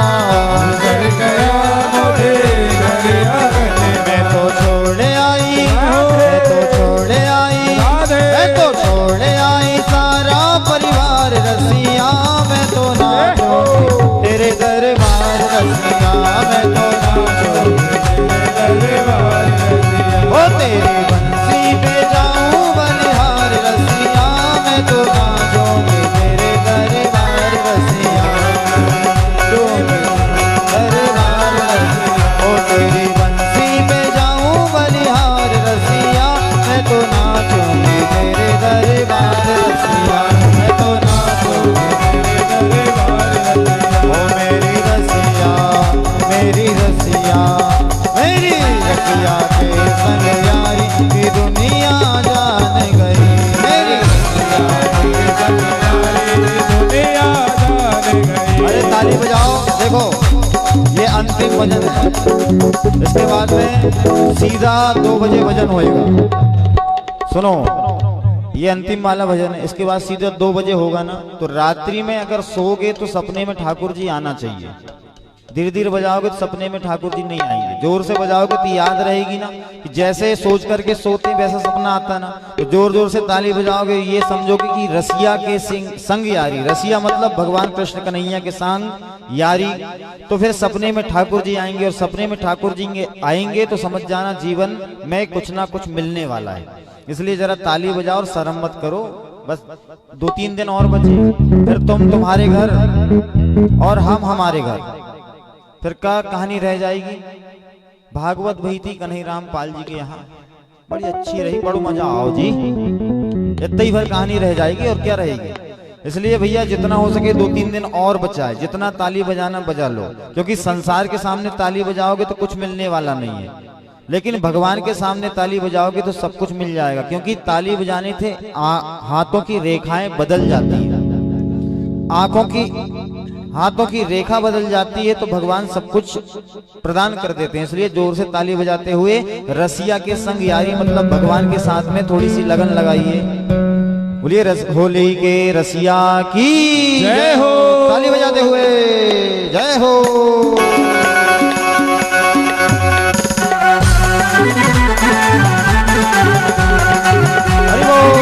बिसर गया मोरे घर आंगनवा। मैं तो छोड़ आई, मैं तो छोड़ आई, मैं तो छोड़ आई सारा परिवार रसिया, मैं तो नाचूंगी तेरे दरबार रसिया, मैं तो नाचूंगी तेरे दरबार रसिया, ओ तेरी बंसी पे जाऊं बलिहार रसिया, मैं तो नाचूंगी तेरे दरबार रसिया, दरबार रसिया, ओ तेरी बंसी पे जाऊं बलिहार रसिया, मैं तो नाचूंगी तेरे दरबार रसिया, मैं तो नाचूंगी तेरे दरबार रसिया, ओ मेरी रसिया, मेरी रसिया, मेरी रसिया के संग यारी की दुनिया जान गई, मेरी रसिया के संग यारी की दुनिया जान गई। अरे ताली बजाओ, देखो ये अंतिम भजन है, इसके बाद में सीधा 2 बजे भजन होएगा। सुनो, ये अंतिम वाला भजन है, इसके बाद सीधा 2 बजे होगा ना, तो रात्रि में अगर सोओगे तो सपने में ठाकुर जी आना चाहिए। धीरे धीरे बजाओगे तो सपने में ठाकुर जी नहीं आएंगे, जोर से बजाओगे तो याद रहेगी ना, कि जैसे सोच करके सोते वैसा सपना आता ना, तो जोर जोर से ताली बजाओगे, ये समझोगे कि रसिया के संग यारी, रसिया मतलब भगवान कृष्ण कन्हैया के संग यारी, तो फिर सपने में ठाकुर जी आएंगे, और सपने में ठाकुर जी आएंगे तो समझ जाना जीवन में कुछ ना कुछ मिलने वाला है। इसलिए जरा ताली बजाओ और शर्म मत करो, बस 2-3 दिन और बचे, फिर तुम तुम्हारे घर और हम हमारे घर, फिर क्या कहानी रह जाएगी। भागवत भई थी कन्हैराम पाल जी के यहाँ, बड़ी अच्छी रही, बड़ो मजा आओ जी, इतना ही भर कहानी रह जाएगी और क्या रहेगी। इसलिए भैया जितना हो सके 2-3 दिन और बचा है, जितना ताली बजाना बजा लो, क्योंकि संसार के सामने ताली बजाओगे तो कुछ मिलने वाला नहीं है, लेकिन भगवान के सामने ताली बजाओगे तो सब कुछ मिल जाएगा, क्योंकि ताली बजाने से हाथों की रेखाएं बदल जाती है, हाथों की रेखा बदल जाती है, तो भगवान सब कुछ प्रदान कर देते हैं। इसलिए जोर से ताली बजाते हुए रसिया के संग यारी मतलब भगवान के साथ में थोड़ी सी लगन लगाइए। बोलिए होली के रसिया की जय हो, ताली बजाते हुए जय हो। हरि बोल।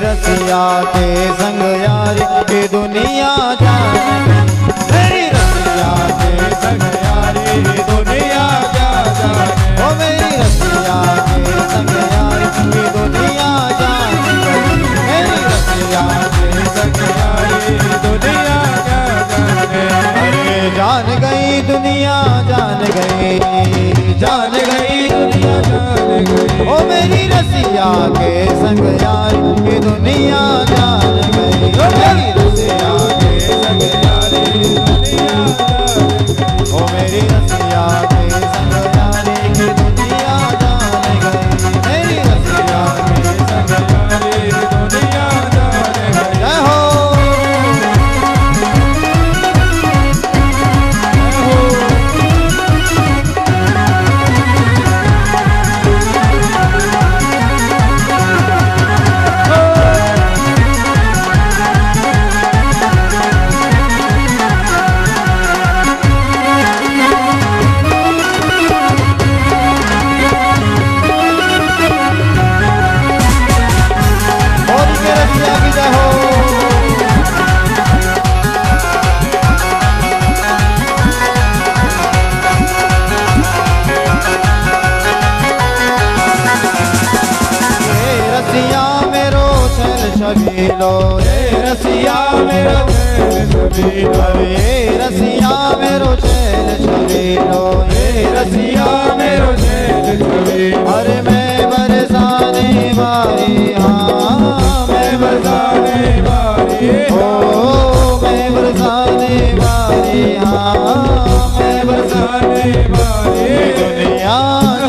रसिया के संग यारी की दुनिया जाने, मेरी रसिया के संग यारी की दुनिया जाने, ओ मेरी रसिया के संग यारी की दुनिया जाने, मेरी रसिया के संग यारी की दुनिया जाने। अरे जान गई दुनिया जान गई, जान गई दुनिया जान गई, ओ मेरी रसिया के संग यार की दुनिया जान गई, ओ मेरी रसिया के संग यार की दुनिया जान गई, ओ मेरी रसिया के संग यार की दुनिया जान गई, मेरी रसिया के संग यार की दुनिया जान गई। जय हो। छबी लो हे रसिया मेरो चैन छबी लो अरे रसिया मेरो चैन छबी लो हे रसिया मेरो चैन छबी लो अरे मैं बरसाने वाली हाँ मैं बरसाने वाली ओ मैं बरसाने वाली हाँ मैं बरसाने वाली दुनिया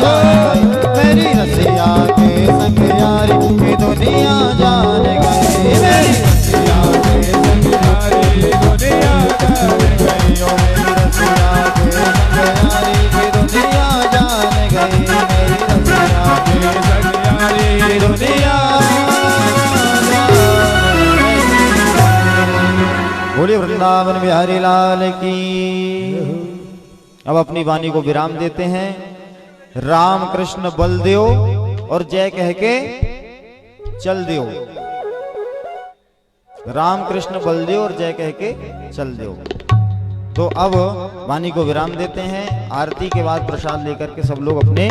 जान गई मेरी रसिया के संग यारी की दुनिया जान गई मेरी रसिया के संग यारी दुनिया जान गई ओ मेरी रसिया के संग यारी की दुनिया जान गई मेरी रसिया के संग यारी की दुनिया बोलिए वृंदावन बिहारी लाल की। अब अपनी वाणी को विराम देते हैं। राम कृष्ण बलदेव और जय कह के चल दियो। राम कृष्ण बलदेव और जय कह के चल दियो। तो अब वाणी को विराम देते हैं। आरती के बाद प्रसाद लेकर के सब लोग अपने